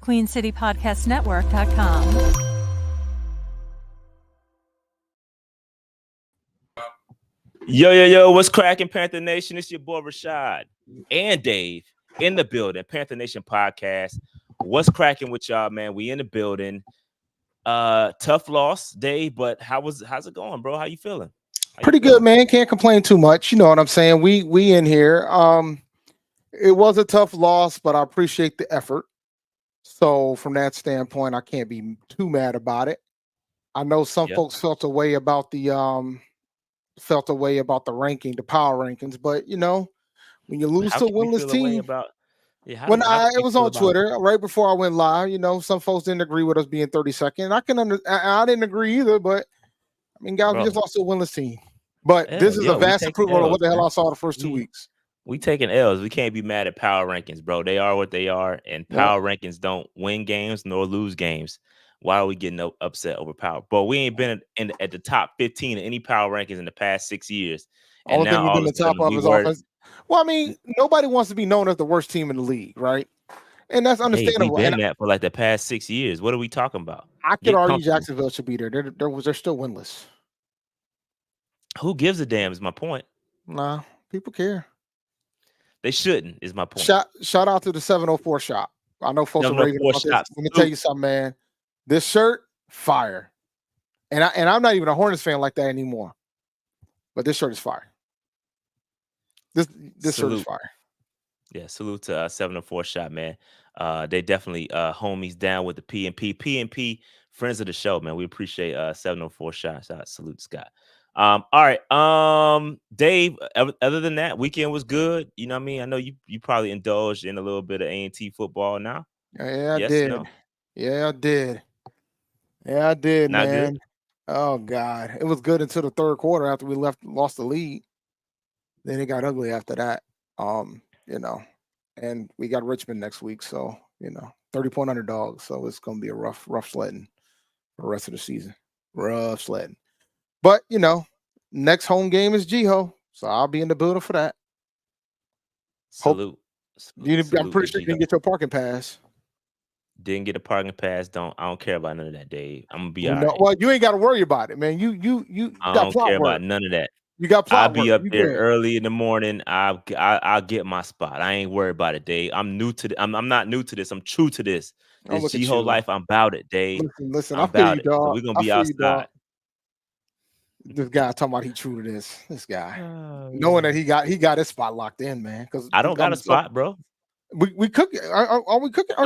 QueenCityPodcastNetwork.com. Yo, what's cracking, Panther Nation? It's your boy Rashad and Dave in the building, Panther Nation Podcast. What's cracking with y'all, man? We in the building. Tough loss, Dave, but how's it going, bro? How you feeling? Pretty good, man. Can't complain too much. You know what I'm saying? We in here. It was a tough loss, but I appreciate the effort. So from that standpoint, I can't be too mad about it. I know some folks felt a way about the ranking, the power rankings, but you know, when you lose to a winless team, it was on Twitter right before I went live. You know, some folks didn't agree with us being 32nd. I didn't agree either, but I mean, guys, we just lost to a winless team. But this is a vast improvement on what the hell I saw the first 2 weeks. We taking L's. We can't be mad at power rankings, bro. They are what they are, and power rankings don't win games nor lose games. Why are we getting upset over power? But we ain't been at the top 15 of any power rankings in the past 6 years. And now all of a sudden, we offense. Well, I mean, nobody wants to be known as the worst team in the league, right? And that's understandable. We've been that for like the past 6 years. What are we talking about? I could argue Jacksonville should be there. They're still winless. Who gives a damn is my point. Nah, people care. They shouldn't, is my point. Shout out to the 704 shop. I know folks are raving about this. Let me tell you something, man. This shirt, fire. And I'm not even a Hornets fan like that anymore. But this shirt is fire. This shirt is fire. Yeah, salute to 704 shop, man. They definitely homies down with the PNP. PNP, friends of the show, man. We appreciate 704 shop. Salute, Scott. All right. Dave, other than that, weekend was good. You know what I mean? I know you probably indulged in a little bit of A&T football now. Yeah, I did. No? Yeah, I did, Not man. Good? Oh God. It was good until the third quarter after we lost the lead. Then it got ugly after that. You know, and we got Richmond next week, so 30-point underdog. So it's gonna be a rough sledding for the rest of the season. Rough sledding. But, next home game is Jiho, so I'll be in the building for that. Salute. I'm pretty sure you can get your parking pass. Didn't get a parking pass. I don't care about none of that, Dave. I'm gonna be all right. Well, you ain't got to worry about it, man. You I don't care about none of that. You got plot I'll be up there early in the morning. I'll get my spot. I ain't worried about it, Dave. I'm new to I'm not new to this. I'm true to this. This Jiho life. I'm about it, Dave. Listen, I'm about it. So we're gonna be outside. This guy talking about he true to this. This guy, knowing that he got his spot locked in, man. Because I don't got a spot, bro. We cooking. Are we cooking?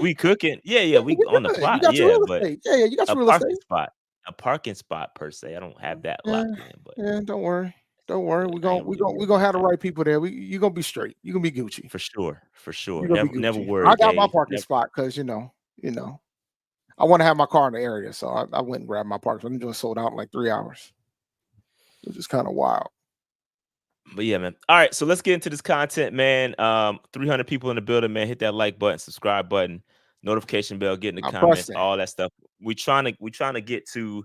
We cooking. Yeah. We on the plot. You got your real estate. Yeah, you got your real estate spot. A parking spot per se. I don't have that locked in, but don't worry. We're gonna have the right people there. You're gonna be straight. You're gonna be Gucci for sure. Never worry. I got my parking spot because you know. I want to have my car in the area, so I went and grabbed my parking. I'm just sold out in like 3 hours. Which is kind of wild. But yeah, man. All right, so let's get into this content, man. 300 people in the building, man. Hit that like button, subscribe button, notification bell, get in the comments, all that stuff. We trying to get to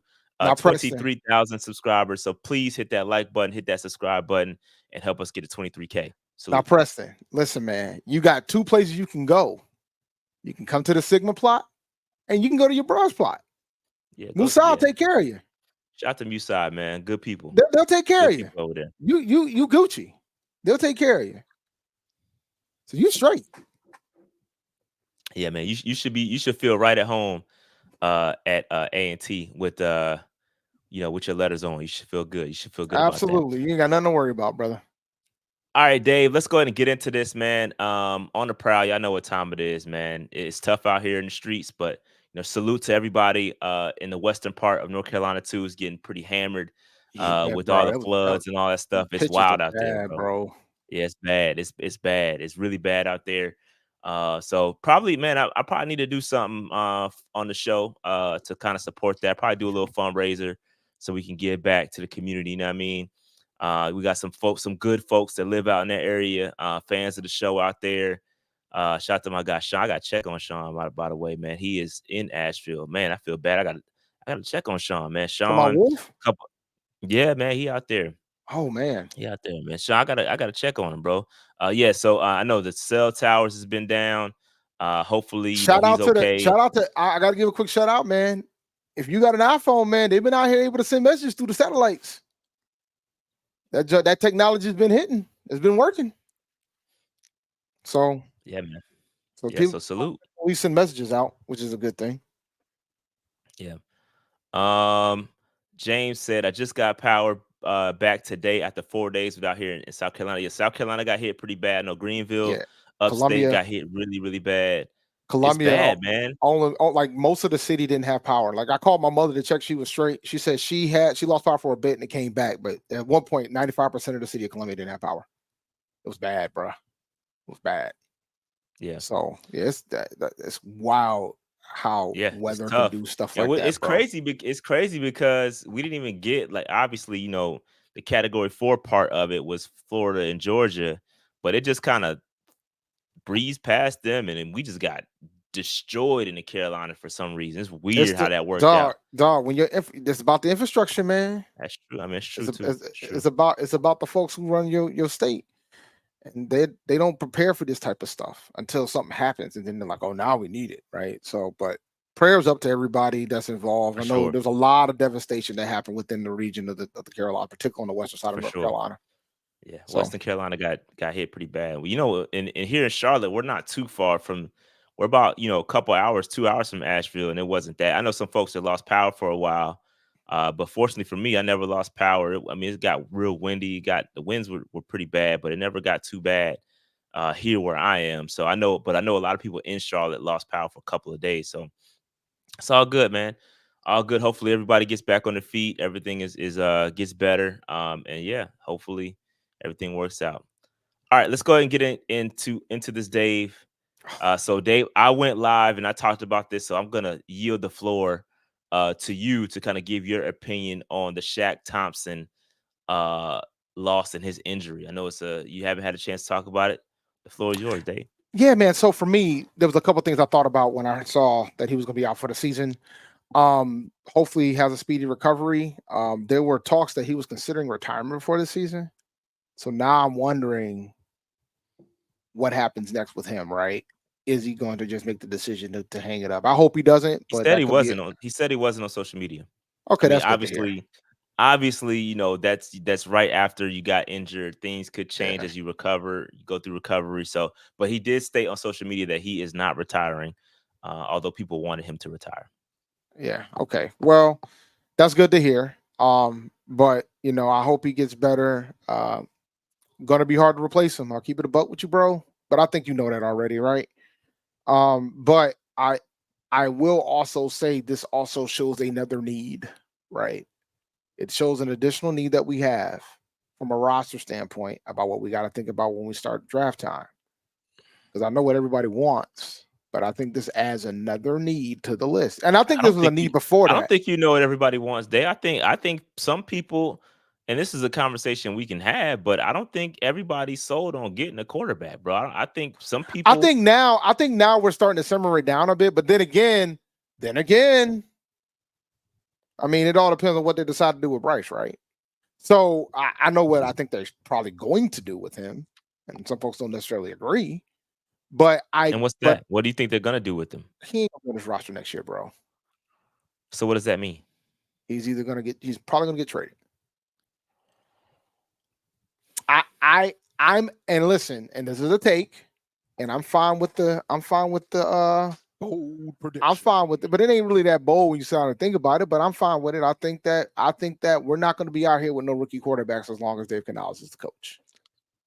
23,000 subscribers. So please hit that like button, hit that subscribe button, and help us get to 23K. So now, Preston, listen, man. You got two places you can go. You can come to the Sigma plot, and you can go to your bronze plot. Yeah, Musa will take care of you. Shout out to Muside, man. Good people. They'll take care of you. Over there. You Gucci. They'll take care of you. So you straight. Yeah, man. You should feel right at home at A&T with with your letters on. You should feel good. You should feel good. Absolutely. About that. You ain't got nothing to worry about, brother. All right, Dave. Let's go ahead and get into this, man. On the prowl, y'all know what time it is, man. It's tough out here in the streets, but salute to everybody in the western part of North Carolina too. Is getting pretty hammered with all the floods and all that stuff. It's wild out there, bro. Yeah, it's bad. It's bad. It's really bad out there. So probably, man, I probably need to do something on the show to kind of support that. Probably do a little fundraiser so we can give back to the community. You know what I mean? We got some good folks that live out in that area, fans of the show out there. Shout out to my guy Sean. I got to check on Sean, by the way, man. He is in Asheville. Man, I feel bad. I got to check on Sean, man. Sean, yeah, man, he out there. Oh man, he out there, man. Sean, I gotta check on him, bro. So I know the cell towers has been down. Hopefully, he's okay. Shout out to I gotta give a quick shout out, man. If you got an iPhone, man, they've been out here able to send messages through the satellites. That technology's been hitting. It's been working. So Yeah, man. Yeah, people so salute. we send messages out, which is a good thing. Yeah. Um, James said, I just got power back today after 4 days without here in South Carolina. Yeah, South Carolina got hit pretty bad. No, Greenville, Yeah. upstate Columbia, got hit really, really bad. It's Columbia, bad, man. only like most of the city didn't have power. Like I called my mother to check she was straight. She said she lost power for a bit and it came back, but at one point, 95% of the city of Columbia didn't have power. It was bad, bro. It was bad. Yeah. So yeah, it's wild how Yeah, it's weather can tough. do stuff And like it's that, bro. crazy. It's crazy because we didn't even get, like, obviously, the Category 4 part of it was Florida and Georgia, but it just kind of breezed past them, and then we just got destroyed in the Carolina for some reason. It's It's weird how the that worked out. dog. When it's about the infrastructure, man. That's true. I mean, it's true It's, too. it's It's true it's about the folks who run your state, and they don't prepare for this type of stuff until something happens, and then they're like, oh, now we need it, right? So, but prayers up to everybody that's involved. for I know sure. there's a lot of devastation that happened within the region of the Carolina, particularly on the western side of For North sure. Carolina. Yeah, So Western Carolina got hit pretty bad. Well, in here in Charlotte, we're not too far from. We're about a couple hours, 2 hours from Asheville, and it wasn't that. I know some folks that lost power for a while, but fortunately for me, I never lost power. I mean, it got real windy. The winds were pretty bad, but it never got too bad here where I am. So I know a lot of people in Charlotte lost power for a couple of days. So it's all good, man. All good. Hopefully everybody gets back on their feet. Everything is gets better. And yeah, hopefully everything works out. All right, let's go ahead and get into this, Dave. So Dave, I went live and I talked about this, so I'm gonna yield the floor to you to kind of give your opinion on the Shaq Thompson uh loss and his injury. I know you haven't had a chance to talk about it. The floor is yours, Dave. yeah, man. So for me, there was a couple things I thought about when I saw that he was going to be out for the season. Hopefully he has a speedy recovery. There were talks that he was considering retirement for this season. So now I'm wondering what happens next with him, right? Is he going to just make the decision to hang it up? I hope he doesn't, He but said that could be it. he said he wasn't on social media. I Okay, mean, that's good to hear. obviously, that's right after you got injured. Things could change Yeah, as you recover, you go through recovery. So, but he did state on social media that he is not retiring, although people wanted him to retire. yeah. Okay. Well, that's good to hear. But I hope he gets better. Gonna be hard to replace him. I'll keep it a buck with you, bro. But I think you know that already, right? But I will also say this also shows another need, right? It shows an additional need that we have from a roster standpoint about what we got to think about when we start draft time. Because I know what everybody wants, but I think this adds another need to the list. And I think I this don't was a think need you before I don't that. think you know what everybody wants, Dave. I think some people, and this is a conversation we can have, but I don't think everybody's sold on getting a quarterback, bro. I think some people. I think now we're starting to simmer it down a bit, but then again, I mean, it all depends on what they decide to do with Bryce, right? So I know what I think they're probably going to do with him, and some folks don't necessarily agree. But And what's but that? What do you think they're gonna do with him? he ain't gonna be on this roster next year, bro. So what does that mean? He's probably gonna get traded. And listen, and this is a take, and Bold prediction. I'm fine with it, but it ain't really that bold when you sit down and think about it. But I'm fine with it. I think that we're not going to be out here with no rookie quarterbacks as long as Dave Canales is the coach.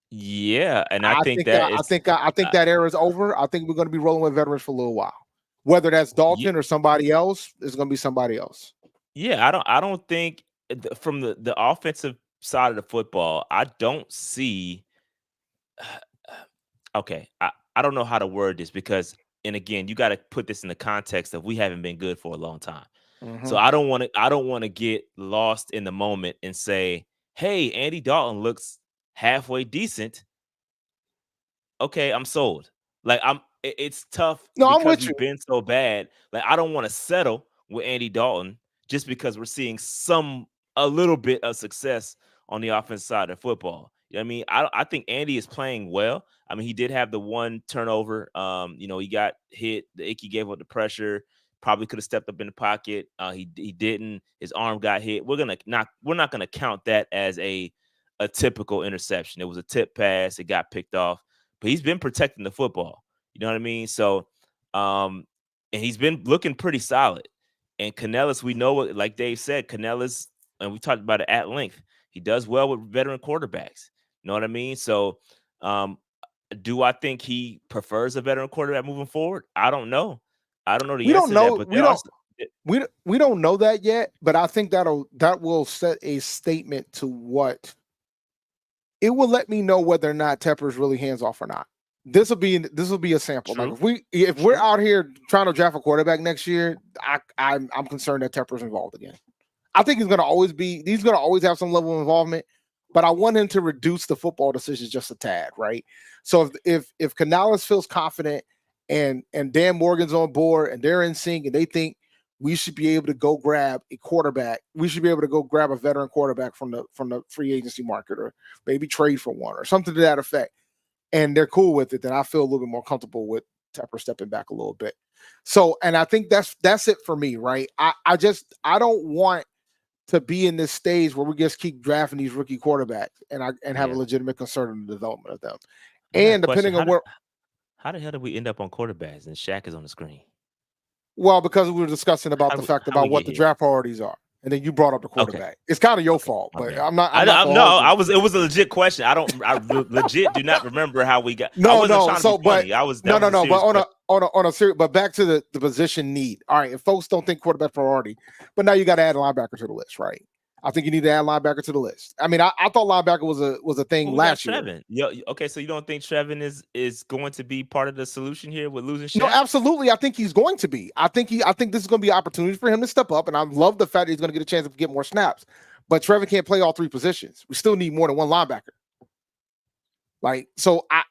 Yeah, and I think that it's I think that era is over. I think we're going to be rolling with veterans for a little while. Whether that's Dalton or somebody else, it's going to be somebody else. yeah, I don't think from the offensive side of the football, I don't see. Okay, I don't know how to word this because, and again, you got to put this in the context of we haven't been good for a long time. So Mm-hmm. I don't want to get lost in the moment and say, "Hey, Andy Dalton looks halfway decent." Okay, I'm sold. Like it's tough No, I'm because with you. we've been so bad. Like I don't want to settle with Andy Dalton just because we're seeing a little bit of success on the offensive side of football. I mean, I think Andy is playing well. I mean, he did have the one turnover. He got hit. The Icky gave up the pressure. Probably could have stepped up in the pocket. He didn't. His arm got hit. We're not gonna count that as a typical interception. It was a tip pass. It got picked off, but he's been protecting the football. You know what I mean? So, and he's been looking pretty solid. And Canellis, we know what, like Dave said, Canellis, and we talked about it at length. He does well with veteran quarterbacks. You know what I mean? So, do I think he prefers a veteran quarterback moving forward? I don't know. I don't know the We answer don't to that, know. but there are We don't know that yet. But I think that will set a statement to what it will let me know whether or not Tepper is really hands off or not. This will be a sample. True. Like if we're out here trying to draft a quarterback next year, I'm concerned that Tepper's involved again. I think he's gonna always have some level of involvement, but I want him to reduce the football decisions just a tad, right? So if Canales feels confident and Dan Morgan's on board and they're in sync and they think we should be able to go grab a quarterback, we should be able to go grab a veteran quarterback from the free agency market or maybe trade for one or something to that effect, and they're cool with it, then I feel a little bit more comfortable with Tepper stepping back a little bit. So, and I think that's it for me, right? I don't want to be in this stage where we just keep drafting these rookie quarterbacks and have a legitimate concern in the development of them. And depending on how the hell did we end up on quarterbacks and Shaq is on the screen? Well, because we were discussing about about what the draft priorities are. And then you brought up the quarterback. Okay. It's kind of your fault, but I'm not. It was a legit question. I legit do not remember how we got. I wasn't trying to be funny. But on a serious. But back to the position need. All right, and folks don't think quarterback priority, but now you got to add a linebacker to the list, right? I think you need to add linebacker to the list. I mean, I thought linebacker was a thing last year. Okay, so you don't think Trevin is going to be part of the solution here with losing Shaq? No, absolutely. I think he's going to be. I think this is going to be an opportunity for him to step up, and I love the fact that he's going to get a chance to get more snaps. But Trevin can't play all three positions. We still need more than one linebacker. Like, so I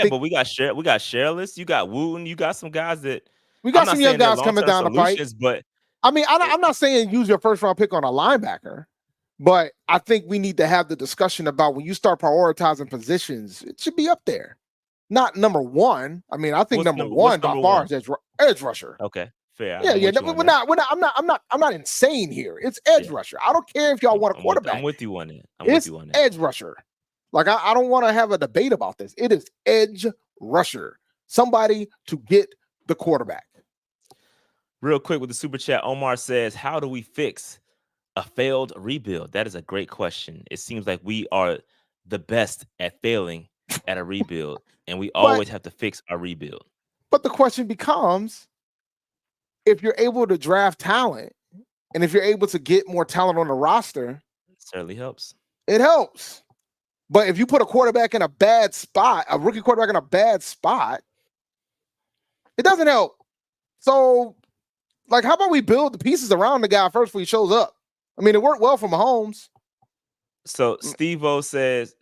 think, but we got Sherless, you got Wooten, you got some guys that we got some young guys coming down the pipe. But I mean, I'm not saying use your first round pick on a linebacker. But I think we need to have the discussion about when you start prioritizing positions, it should be up there. Not number one. I mean, I think number one by far is edge rusher. Okay, fair. Yeah. We're not. I'm not insane here. It's edge rusher. I don't care if y'all want a quarterback. I'm with you on it. It's edge rusher. Like I don't want to have a debate about this. It is edge rusher. Somebody to get the quarterback. Real quick with the super chat, Omar says, "How do we fix a failed rebuild?" That is a great question. It seems like we are the best at failing at a rebuild, and we always have to fix our rebuild. But the question becomes, if you're able to draft talent, and if you're able to get more talent on the roster, it certainly helps. It helps. But if you put a quarterback in a bad spot, a rookie quarterback in a bad spot, it doesn't help. So, like, how about we build the pieces around the guy first before he shows up? I mean, it worked well for Mahomes. So Steve-O says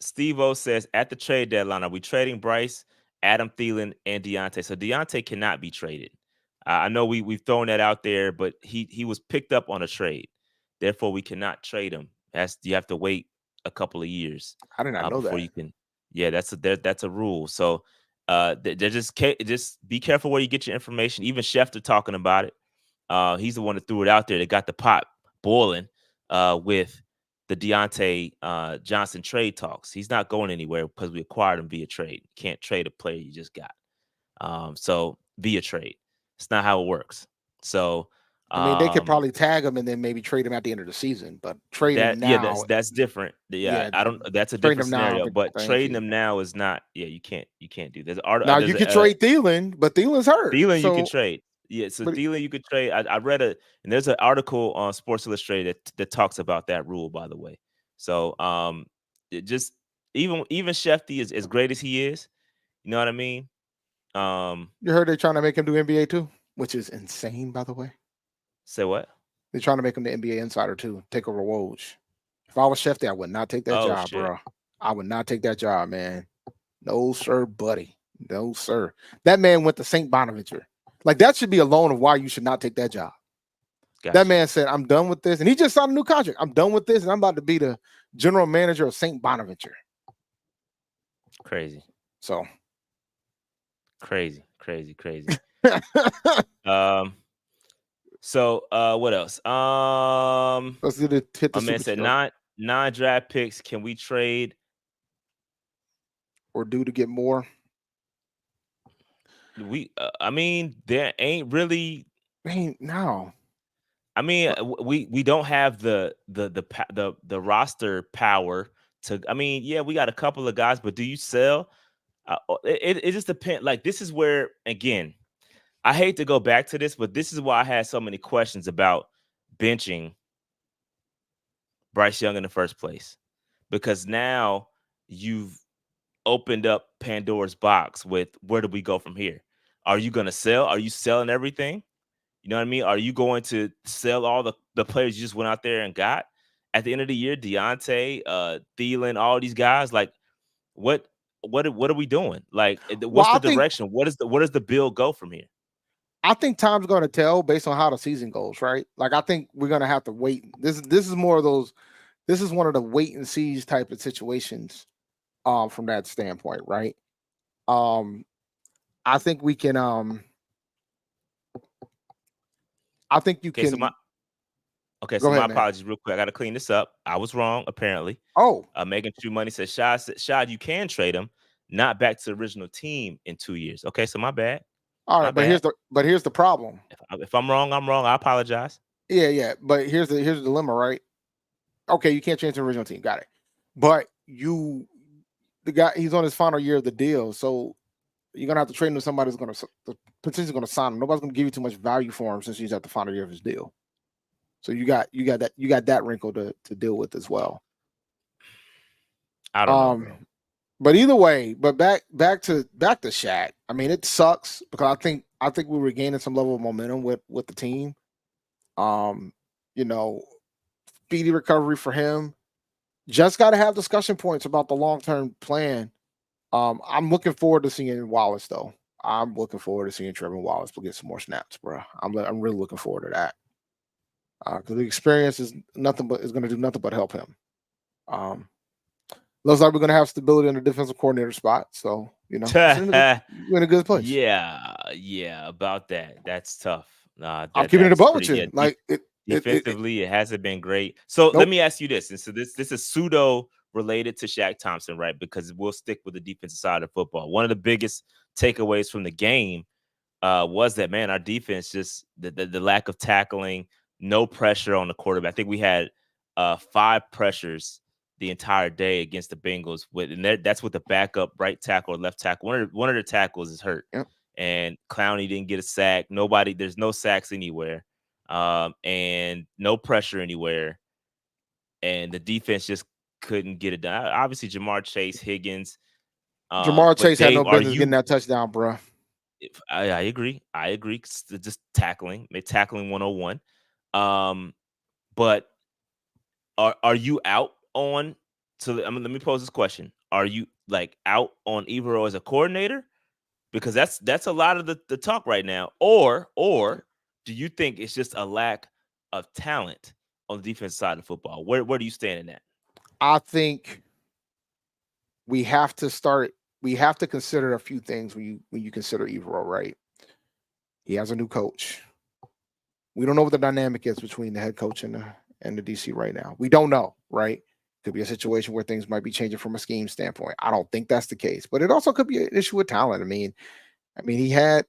at the trade deadline, are we trading Bryce, Adam Thielen, and Deontay? So Deontay cannot be traded. I know we've thrown that out there, but he was picked up on a trade. Therefore, we cannot trade him. You have to wait a couple of years. I did not know before that. You can. Yeah, that's a rule. So they're just be careful where you get your information. Even Schefter talking about it. He's the one that threw it out there. That got the pot boiling with the Deontay Johnson trade talks. He's not going anywhere because we acquired him via trade. You can't trade a player you just got. So via trade. It's not how it works. So I mean, they could probably tag him and then maybe trade him at the end of the season, but trade him now. Yeah, that's different. Yeah, I don't. That's a different scenario. But trading him now is not. Yeah, you can't do. Now you can trade Thielen, but Thielen's hurt. Thielen you can trade. Yeah, so Thielen you could trade. I read and there's an article on Sports Illustrated that talks about that rule, by the way. So it just even Shefty is as great as he is. You know what I mean? You heard they're trying to make him do NBA too, which is insane, by the way. Say what? They're trying to make him the NBA insider too, take over Woj. If I was Shefty, I would not take that job, bro. I would not take that job, man. No, sir, buddy. No, sir. That man went to St. Bonaventure. Like, that should be a loan of why you should not take that job. Gotcha. That man said, I'm done with this. And he just signed a new contract. I'm done with this, and I'm about to be the general manager of St. Bonaventure. Crazy. So Crazy. Um, what else? let's hit My the man super said show nine draft picks. Can we trade? or do to get more. I mean, there ain't really. Man, no. I mean, But we don't have the roster power to. I mean, yeah, we got a couple of guys, but do you sell? It just depends. Like, this is where, again, I hate to go back to this, but this is why I had so many questions about benching Bryce Young in the first place, because now you've opened up Pandora's box with, where do we go from here? Are you going to sell? Are you selling everything? You know what I mean? Are you going to sell all the players you just went out there and got at the end of the year? Deontay, Thielen, all these guys. Like, what what are we doing? Like, well, what's the direction? What does the bill go from here? I think time's going to tell based on how the season goes, right? Like I think we're going to have to wait. This is more of those. This is one of the wait and sees type of situations, from that standpoint, right? Um, I think we can. I think you Okay, so my can okay, go so my ahead, man. apologies real quick. I got to clean this up. I was wrong apparently. Oh, Megan True Money says, Shad, you can trade him, not back to the original team in 2 years. Okay, so my bad. all My right, bad. but here's the problem. If I'm wrong, I'm wrong. I apologize. Yeah, yeah, but here's the dilemma, right? Okay, you can't change the original team, got it. But the guy, he's on his final year of the deal, so you're gonna have to trade him to somebody who's gonna potentially gonna sign him. Nobody's gonna give you too much value for him since he's at the final year of his deal. So you got that wrinkle to deal with as well. I don't know, bro. Um, but either way, but back to Shaq. I mean, it sucks because I think we were gaining some level of momentum with the team. Um, you know, speedy recovery for him. Just got to have discussion points about the long term plan. I'm looking forward to seeing Wallace though. I'm looking forward to seeing Trevor Wallace get some more snaps, bro. I'm really looking forward to that because the experience is going to do nothing but help him. Um, looks like we're going to have stability in the defensive coordinator spot, so we're in a good place. Yeah, about that. That's tough. I'm keeping it That's above with pretty. you. Yeah, Like it defensively, it hasn't been great. So let nope. me ask you this, and so this is pseudo related to Shaq Thompson, right? Because we'll stick with the defensive side of football. One of the biggest takeaways from the game was that, man, our defense, just the lack of tackling, no pressure on the quarterback. I think we had 5 pressures the entire day against the Bengals, and that's with the backup right tackle or left tackle. One of the tackles is hurt, Yep. and Clowney didn't get a sack. There's no sacks anywhere, and no pressure anywhere, and the defense just couldn't get it done. Obviously, Jamar Chase, Higgins, Jamar but Chase had Dave, no are business getting you? that touchdown, bro. I agree. Just tackling 101. But are you out on? So I mean, let me pose this question: are you like out on Evero as a coordinator? Because that's a lot of the talk right now. Or do you think it's just a lack of talent on the defense side of football? Where do you stand in that? I think we have to start. We have to consider a few things when you consider Evero, right? He has a new coach. We don't know what the dynamic is between the head coach and the DC right now. We don't know, right? Could be a situation where things might be changing from a scheme standpoint. I don't think that's the case, but it also could be an issue with talent. I mean, he had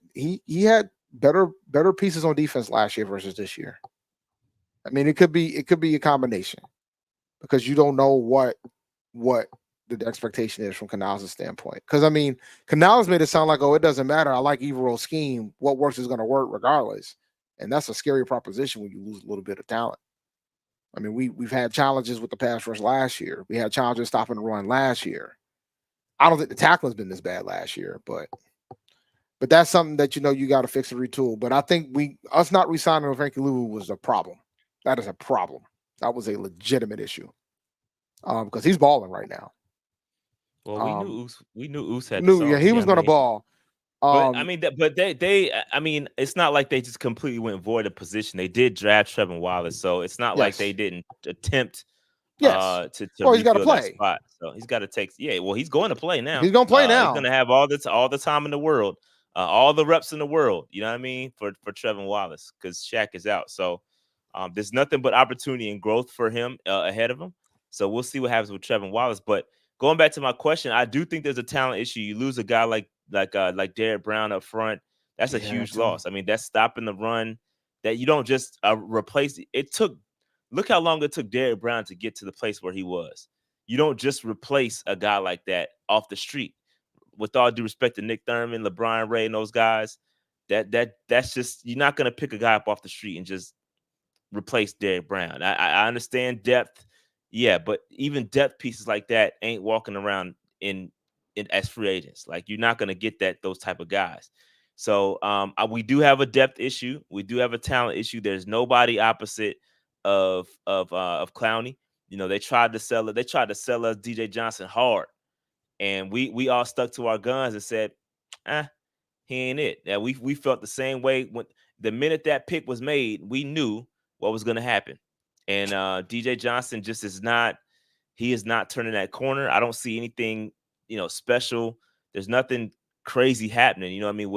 better pieces on defense last year versus this year. I mean, it could be a combination because you don't know what the expectation is from Canals' standpoint. Because I mean, Canals made it sound like, oh, it doesn't matter. I like Evero's scheme. What works is going to work regardless, and that's a scary proposition when you lose a little bit of talent. I mean, we've had challenges with the pass rush last year. We had challenges stopping the run last year. I don't think the tackling's been this bad last year, but that's something that you got to fix and retool. But I think us not resigning Frankie Louvu was a problem. That is a problem. That was a legitimate issue because he's balling right now. Well, we knew Oos had the Yeah, sauce. he Yeah, was I going to mean, ball. but I mean, I mean, it's not like they just completely went void of position. They did draft Trevor Wallace, so it's not like they Yes, didn't attempt Yes. to Well, he's got to refill that play. spot. So he's got to take. Yeah, well, he's going to play now. He's gonna play He's going now. to have all the time in the world, all the reps in the world. You know what I mean for Trevin Wallace because Shaq is out. So there's nothing but opportunity and growth for him ahead of him. So we'll see what happens with Trevin Wallace. But going back to my question, I do think there's a talent issue. You lose a guy like Derrick Brown up front. That's a Yeah, that huge too. loss. I mean, that's stopping the run that you don't just replace. It took look how long it took Derrick Brown to get to the place where he was. You don't just replace a guy like that off the street. With all due respect to Nick Thurman, LeBron Ray, and those guys, that's just you're not gonna pick a guy up off the street and just replace Derrick Brown. I understand depth, yeah, but even depth pieces like that ain't walking around in as free agents. Like you're not gonna get those type of guys. So we do have a depth issue. We do have a talent issue. There's nobody opposite of Clowney. You know, they tried to sell it. They tried to sell us DJ Johnson hard, and we all stuck to our guns and said, "Ah, he ain't it." Yeah, we felt the same way when the minute that pick was made. We knew what was going to happen, and DJ Johnson just is not. He is not turning that corner. I don't see anything, special. There's nothing crazy happening. You know what I mean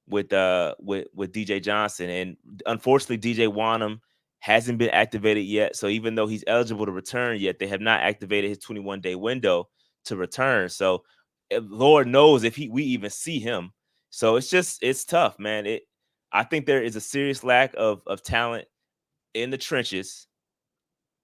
with DJ Johnson, and unfortunately DJ Wanham hasn't been activated yet. So even though he's eligible to return yet, they have not activated his 21-day window to return. So Lord knows if we even see him. So it's tough, man. I think there is a serious lack of talent in the trenches,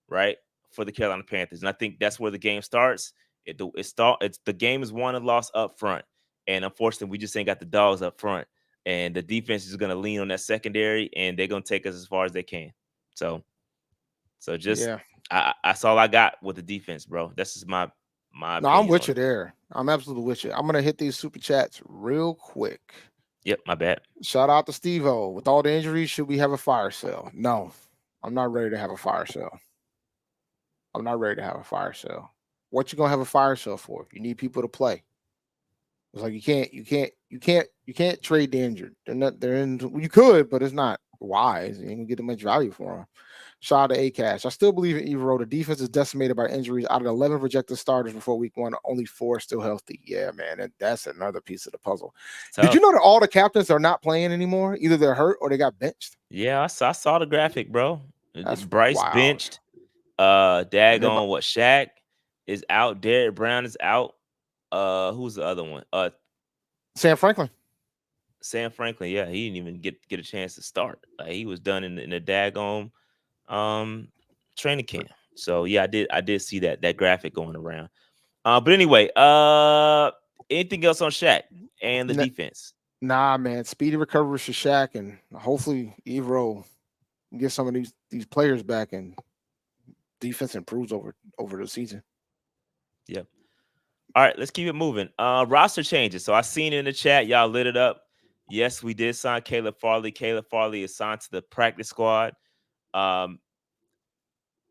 right, for the Carolina Panthers, and I think that's where the game starts. It's the game is won and lost up front, and unfortunately, we just ain't got the dogs up front, and the defense is going to lean on that secondary, and they're going to take us as far as they can. So just Yeah. that's all I got with the defense, bro. This is my No, I'm opinion with on you it. there. I'm absolutely with you. I'm gonna hit these super chats real quick. Yep, my bad. Shout out to Steve O. With all the injuries, should we have a fire sale? No, I'm not ready to have a fire sale. I'm not ready to have a fire sale. What you gonna have a fire sale for? You need people to play. It's like you can't trade the injured. They're not. They're in. You could, but it's not wise. You ain't gonna get that much value for them. Shout out to Acash. I still believe in Evero. The defense is decimated by injuries. Out of 11 projected starters before week 1, only 4 are still healthy. Yeah, man, that's another piece of the puzzle. It's Did you tough. know that all the captains are not playing anymore? Either they're hurt or they got benched. Yeah, I saw the graphic, bro. That's Bryce wild. benched. Everybody, Daggone what? Shaq is out. Derrick Brown is out. Who's the other one? Sam Franklin. Sam Franklin. Yeah, he didn't even get a chance to start. Like he was done in the daggone um training camp. So yeah, I did see that graphic going around. But anyway, anything else on Shaq and the N- defense? nah, man. Speedy recovery for Shaq, and hopefully Evero get some of these players back, and defense improves over the season. Yep. All right, let's keep it moving. Roster changes. So I seen it in the chat. Y'all lit it up. Yes, we did sign Caleb Farley. Caleb Farley is signed to the practice squad. Um,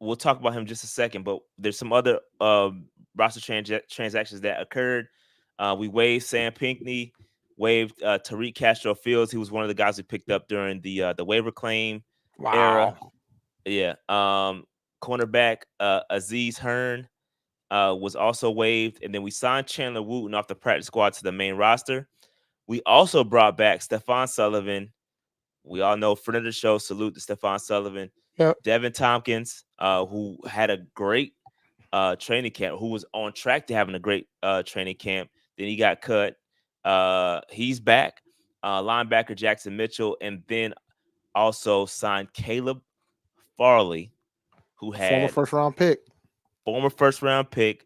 we'll talk about him in just a second, but there's some other roster transactions that occurred. We waived Sam Pinckney, waived Tariq Castro Fields. He was one of the guys we picked up during the waiver claim era. Wow. Yeah. Cornerback Aziz Hearn was also waived, and then we signed Chandler Wooten off the practice squad to the main roster. We also brought back Stephon Sullivan. We all know friend of the show. Salute to Stephon Sullivan. Yep. Devin Tompkins, who had a great training camp, who was on track to having a great training camp. Then he got cut. He's back. Linebacker Jackson Mitchell, and then also signed Caleb Farley, who Former had first round pick. former first round pick,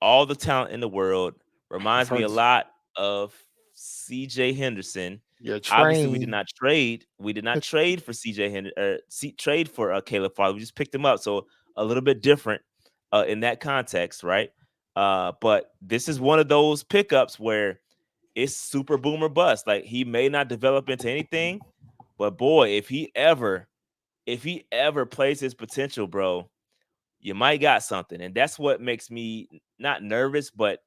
all the talent in the world. I've Reminds me heard a lot of CJ Henderson. you're Obviously, we did trained. not trade. We did not trade for CJ Henderson. Trade for Caleb Farley. We just picked him up. So a little bit different in that context, right? But this is one of those pickups where it's super boomer bust. Like he may not develop into anything, but boy, if he ever plays his potential, bro, you might got something. And that's what makes me not nervous, but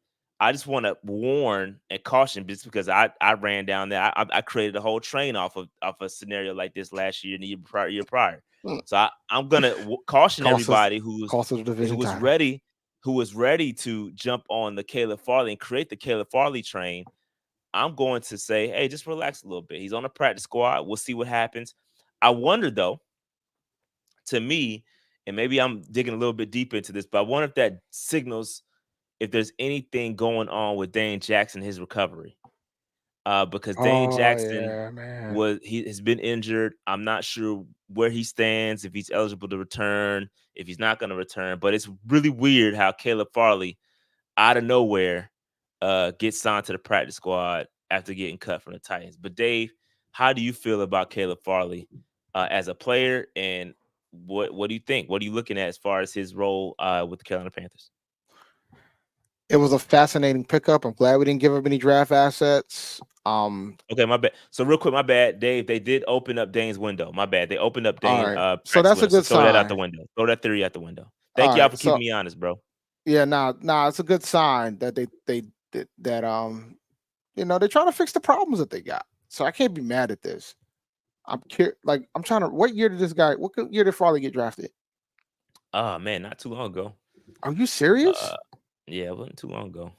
I just want to warn and caution, just because I ran down there. I created a whole train off of a scenario like this last year and the year prior. Mm. So I'm gonna caution Cost us everybody cost us the division who was title. ready to jump on the Caleb Farley and create the Caleb Farley train. I'm going to say, hey, just relax a little bit. He's on the practice squad. We'll see what happens. I wonder though, to me, and maybe I'm digging a little bit deep into this, but I wonder if that signals if there's anything going on with Dane Jackson, his recovery. Because Dane Oh Jackson yeah, man. he has been injured. I'm not sure where he stands, if he's eligible to return, if he's not going to return. But it's really weird how Caleb Farley, out of nowhere, gets signed to the practice squad after getting cut from the Titans. But Dave, how do you feel about Caleb Farley as a player, and what do you think? What are you looking at as far as his role with the Carolina Panthers? It was a fascinating pickup. I'm glad we didn't give up any draft assets. Okay, my bad. So real quick, my bad, Dave. They did open up Dane's window. My bad. They opened up All Dane right. So practice that's a window. So good throw that out the sign. window. Throw that theory out the window. Thank All y'all right. for So keeping me honest, bro. yeah, it's a good sign that they're trying to fix the problems that they got. So I can't be mad at this. I'm trying to. What year did Farley get drafted? Oh man, not too long ago. Are you serious? Yeah, it wasn't too long ago.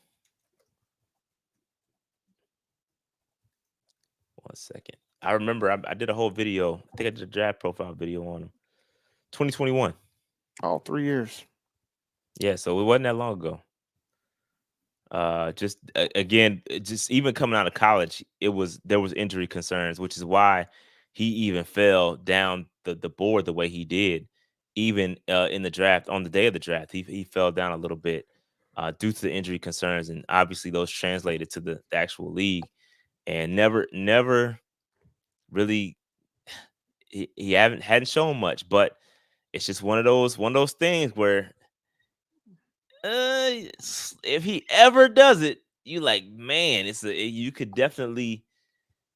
1 second. I remember I did a whole video. I think I did a draft profile video on him. 2021. Oh, 3 years. Yeah, so it wasn't that long ago. Just again, just even coming out of college, there was injury concerns, which is why he even fell down the board the way he did. Even in the draft, on the day of the draft, he fell down a little bit due to the injury concerns, and obviously those translated to the actual league, and never really he hadn't shown much. But it's just one of those things where if he ever does it, you like, man, you could definitely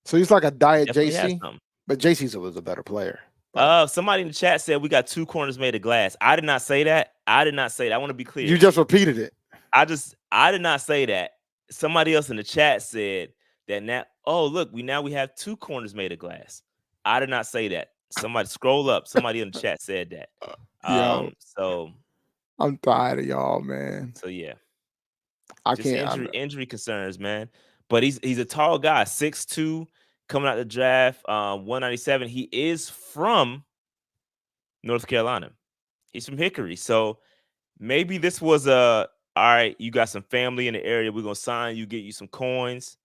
So he's like a diet have JC, something. but JC was a better player. But Somebody in the chat said we got 2 corners made of glass. I did not say that. I did not say that. I want to be you clear. just repeated it. I did not say that. Somebody else in the chat said that now. Oh, look, we have 2 corners made of glass. I did not say that. Somebody scroll up. Somebody in the chat said that. Yo, So I'm tired of y'all, man. yeah. I Just can't. injury concerns, man. But he's a tall guy, 6'2", coming out the draft, 197. He is from North Carolina. He's from Hickory. So maybe this was all right, you got some family in the area. We're gonna sign you, get you some coins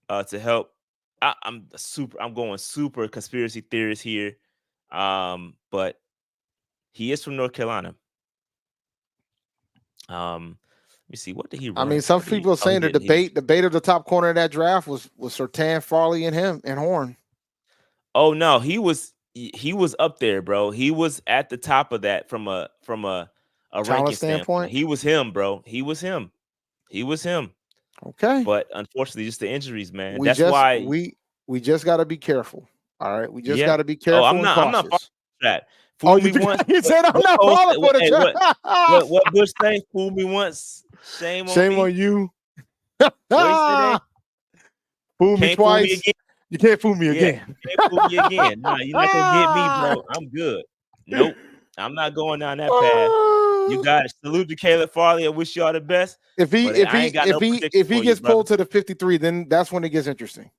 to help. I'm going super conspiracy theorist here. But he is from North Carolina. Let me see. What did he I run? mean, some people are He saying the didn't. He didn't. debate of the top corner of that draft was Surtain, Farley, and him and Horn. Oh no, he was up there, bro. He was at the top of that from a ranking Talent standpoint. standpoint. He was him, bro. He was him. Okay. But unfortunately, just the injuries, man. We That's just why. we just got to be careful. All right. We just Yeah. got to be Oh, careful and I'm not following cautious. that. Oh, Fool me once. you said I'm not Cole falling said- for the hey, trap. what Bush say? Fool me once, shame on Shame me. on you. What he said, Fool me can't fool me twice. again. You can't fool me Yeah, again. can't fool me again. Nah, you're not gonna get me, bro. I'm good. Nope, I'm not going down that path. You got it. Salute to Caleb Farley. I wish y'all the best. If But I ain't got no prediction if he for you, gets brother. pulled to the 53, then that's when it gets interesting.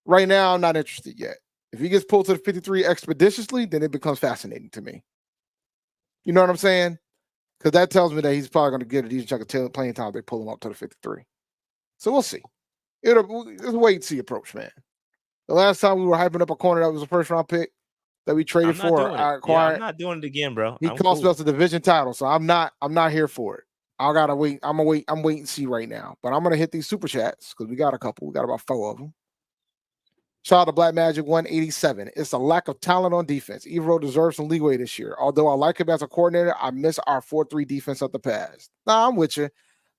Right now, I'm not interested yet. If he gets pulled to the 53 expeditiously, then it becomes fascinating to me. You know what I'm saying? Because that tells me that he's probably going to get a decent chunk of playing time. They pull him up to the 53. So we'll see. It's a wait and see approach, man. The last time we were hyping up a corner that was a first round pick that we traded for, I acquired. Yeah, I'm not doing it again, bro. He cost us a division title, so I'm not here for it. I gotta wait. I'm wait and see right now. But I'm gonna hit these super chats because we got a couple. We got about 4 of them. Shout out to Black Magic 187. It's a lack of talent on defense. Evero deserves some leeway this year. Although I like him as a coordinator, I miss our 4-3 defense of the past. Nah, I'm with you.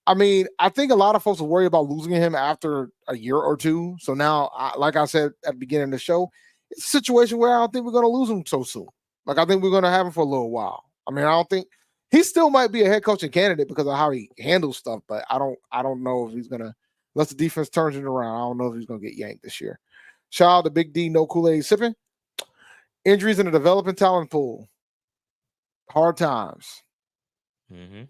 I mean, I think a lot of folks will worry about losing him after a year or two. So now, like I said at the beginning of the show, it's a situation where I don't think we're going to lose him so soon. Like, I think we're going to have him for a little while. I mean, I don't think he still might be a head coaching candidate because of how he handles stuff, but I don't know if he's gonna unless the defense turns it around. I don't know if he's gonna get yanked this year. Shout out to Big D, no Kool-Aid sipping. Injuries in the developing talent pool. Hard times. Mm-hmm.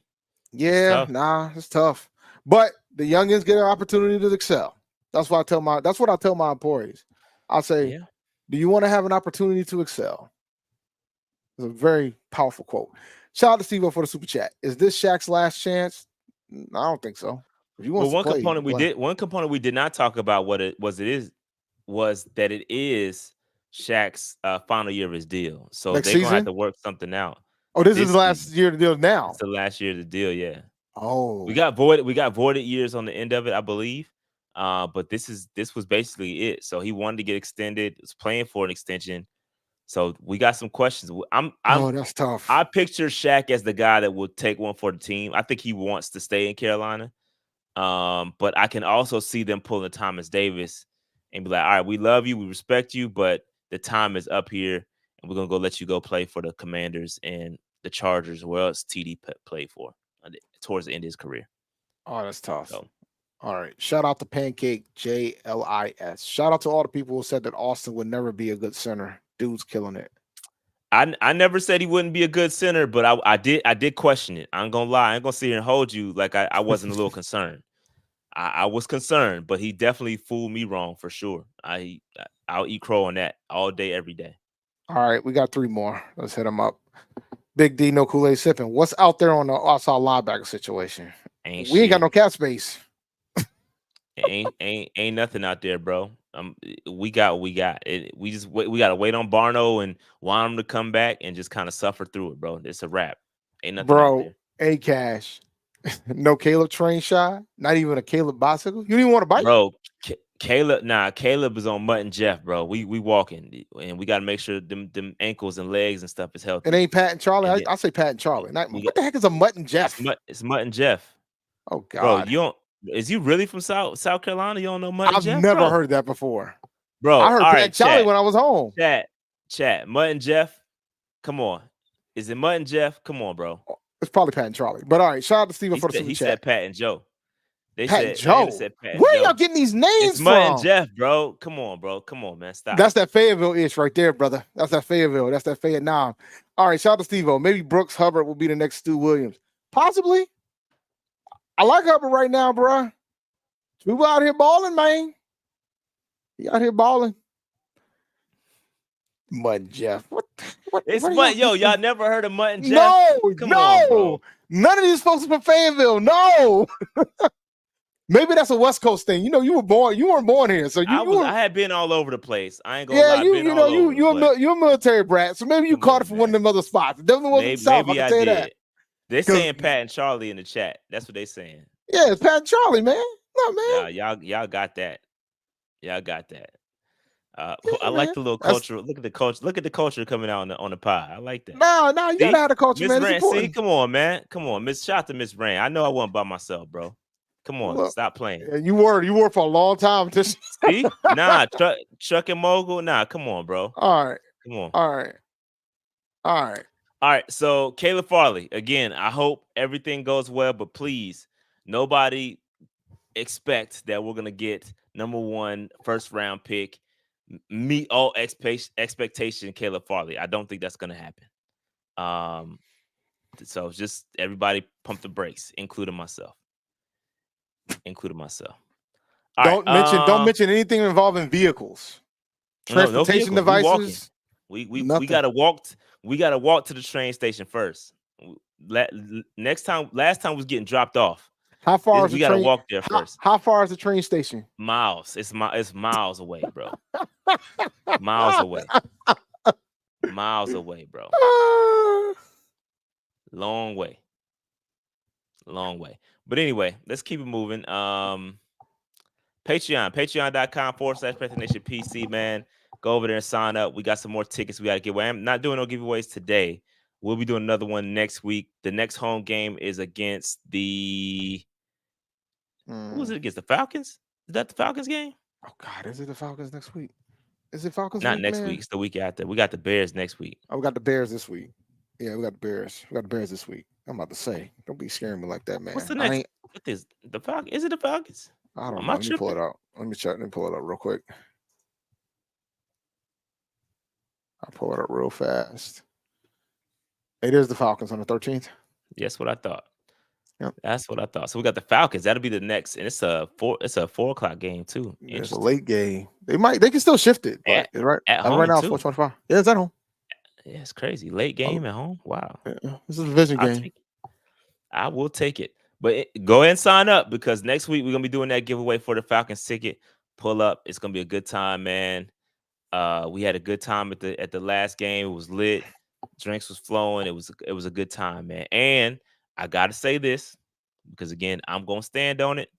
Yeah, it's tough. But the youngins get an opportunity to excel. That's what I tell my employees. I'll say, Yeah. do you want to have an opportunity to excel? It's a very powerful quote. Shout out to Steve for the super chat. Is this Shaq's last chance? I don't think so. If he wants Well, to play, he can play. one component we did not talk about was that it is Shaq's final year of his deal. So Next they're gonna have season? to work something out Oh, this is this the last season. year to deal now. It's the last year of the deal, yeah. We Oh, got voided years on the end of it, I believe. But this was basically it. So he wanted to get extended, was playing for an extension. So we got some questions. that's tough. I picture Shaq as the guy that will take one for the team. I think he wants to stay in Carolina. But I can also see them pulling Thomas Davis and be like, all right, we love you, we respect you, but the time is up here, and we're gonna go let you go play for the Commanders and the Chargers, where else TD played for towards the end of his career. Oh, that's tough. So All right. Shout out to Pancake JLIS. Shout out to all the people who said that Austin would never be a good center. Dude's killing it. I never said he wouldn't be a good center, but I did question it. I ain't gonna lie. I ain't gonna sit here and hold you like I wasn't a little concerned. I was concerned, but he definitely fooled me wrong for sure. I'll eat crow on that all day, every day. All right, we got 3 more. Let's hit them up. Big D, no Kool-Aid sipping. What's out there on the outside linebacker situation? We ain't got no cap space. Ain't nothing out there, bro. We got what we got. We gotta wait on Barno and want him to come back and just kind of suffer through it, bro. It's a wrap. Ain't nothing out there. A Cash. No Caleb train shot. Not even a Caleb bicycle. You didn't want to bite, bro. Caleb is on Mutt and Jeff, bro. We walking, and we got to make sure them ankles and legs and stuff is healthy. It ain't Pat and Charlie. I say Pat and Charlie. What the heck is a Mutt and Jeff? It's Mutt and Jeff. Oh God, bro, you don't. Is you really from South Carolina? You don't know Mutt and Jeff? I've never heard that before, bro. I heard Pat and Charlie when I was home. Chat, Mutt and Jeff. Come on, is it Mutt and Jeff? Come on, bro. It's probably Pat and Charlie. But all right, shout out to Steven for the super chat. He said Pat and Joe. Pat and Joe. Where y'all getting these names it's from? Mutt and Jeff, bro. Come on, bro. Come on, man. Stop. That's that Fayetteville-ish right there, brother. That's that Fayetteville. That's that Fayette. All right, shout out to Steve-O. Maybe Brooks Hubbard will be the next Stu Williams. Possibly. I like Hubbard right now, bro. We out here balling, man. He out here balling. Mutt and Jeff. What it's Mutt. Yo, y'all never heard of Mutt and Jeff? No, Come on, none of these folks are from Fayetteville. No. Maybe that's a West Coast thing. You know, you weren't born here, so I had been all over the place. I ain't gonna lie. You're a military brat, so maybe you caught it from one of them other spots. It definitely wasn't South. I can tell you that. They're saying Pat and Charlie in the chat. That's what they saying. Yeah, it's Pat and Charlie, man. No, man. Y'all got that. Y'all got that. I like the little culture. Look at the culture. Look at the culture coming out on the pie. I like that. No, you gotta have the culture, man. Rand, see, come on, man. Come on, shout out to Miss Rand. I know I wasn't by myself, bro. Come on, stop playing. You were for a long time. See, Chuck and Mogul. Nah, come on, bro. All right, come on. All right. So Caleb Farley again. I hope everything goes well, but please, nobody expect that we're gonna get number 1 first round pick. Meet all expectation, Caleb Farley. I don't think that's gonna happen. So just everybody pump the brakes, including myself. Don't mention anything involving vehicles, transportation devices. We gotta walk. We gotta walk to the train station first. Last time was getting dropped off. How far is we gotta walk there first? How far is the train station? Miles. It's miles away, bro. Miles away, bro. Long way. But anyway, let's keep it moving. Patreon.com/PantherNation PC, man. Go over there and sign up. We got some more tickets we got to give away. I'm not doing no giveaways today. We'll be doing another one next week. The next home game is against the who was it against? The Falcons? Is that the Falcons game? Oh God, is it the Falcons next week? Is it Falcons? Not next week. It's the week after. We got the Bears next week. Oh, we got the Bears this week. Yeah, we got the Bears. We got the Bears this week. I'm about to say, don't be scaring me like that, What's man. the next? What is the Falcons? Is it the Falcons? I don't Am know. I Let me pull tripping? it out. Let me check. Let me pull it up real quick. I'll pull it up real fast. It is the Falcons on the 13th. Yes, what I thought. Yep. That's what I thought. So we got the Falcons. That'll be the next, and it's a 4 o'clock game too. It's a Interesting. late game. They can still shift it, but At it's right at right home now, too. 4:25. Yeah, it's at home. Yeah, it's crazy. Late Oh, game at home. Wow. yeah, this is a division I'll game. take it. I will take it. But go ahead and sign up because next week we're gonna be doing that giveaway for the Falcons ticket. Pull up. It's gonna be a good time, man. We had a good time at the last game. It was lit. Drinks was flowing. It was a good time, man. And I gotta say this because again, I'm gonna stand on it.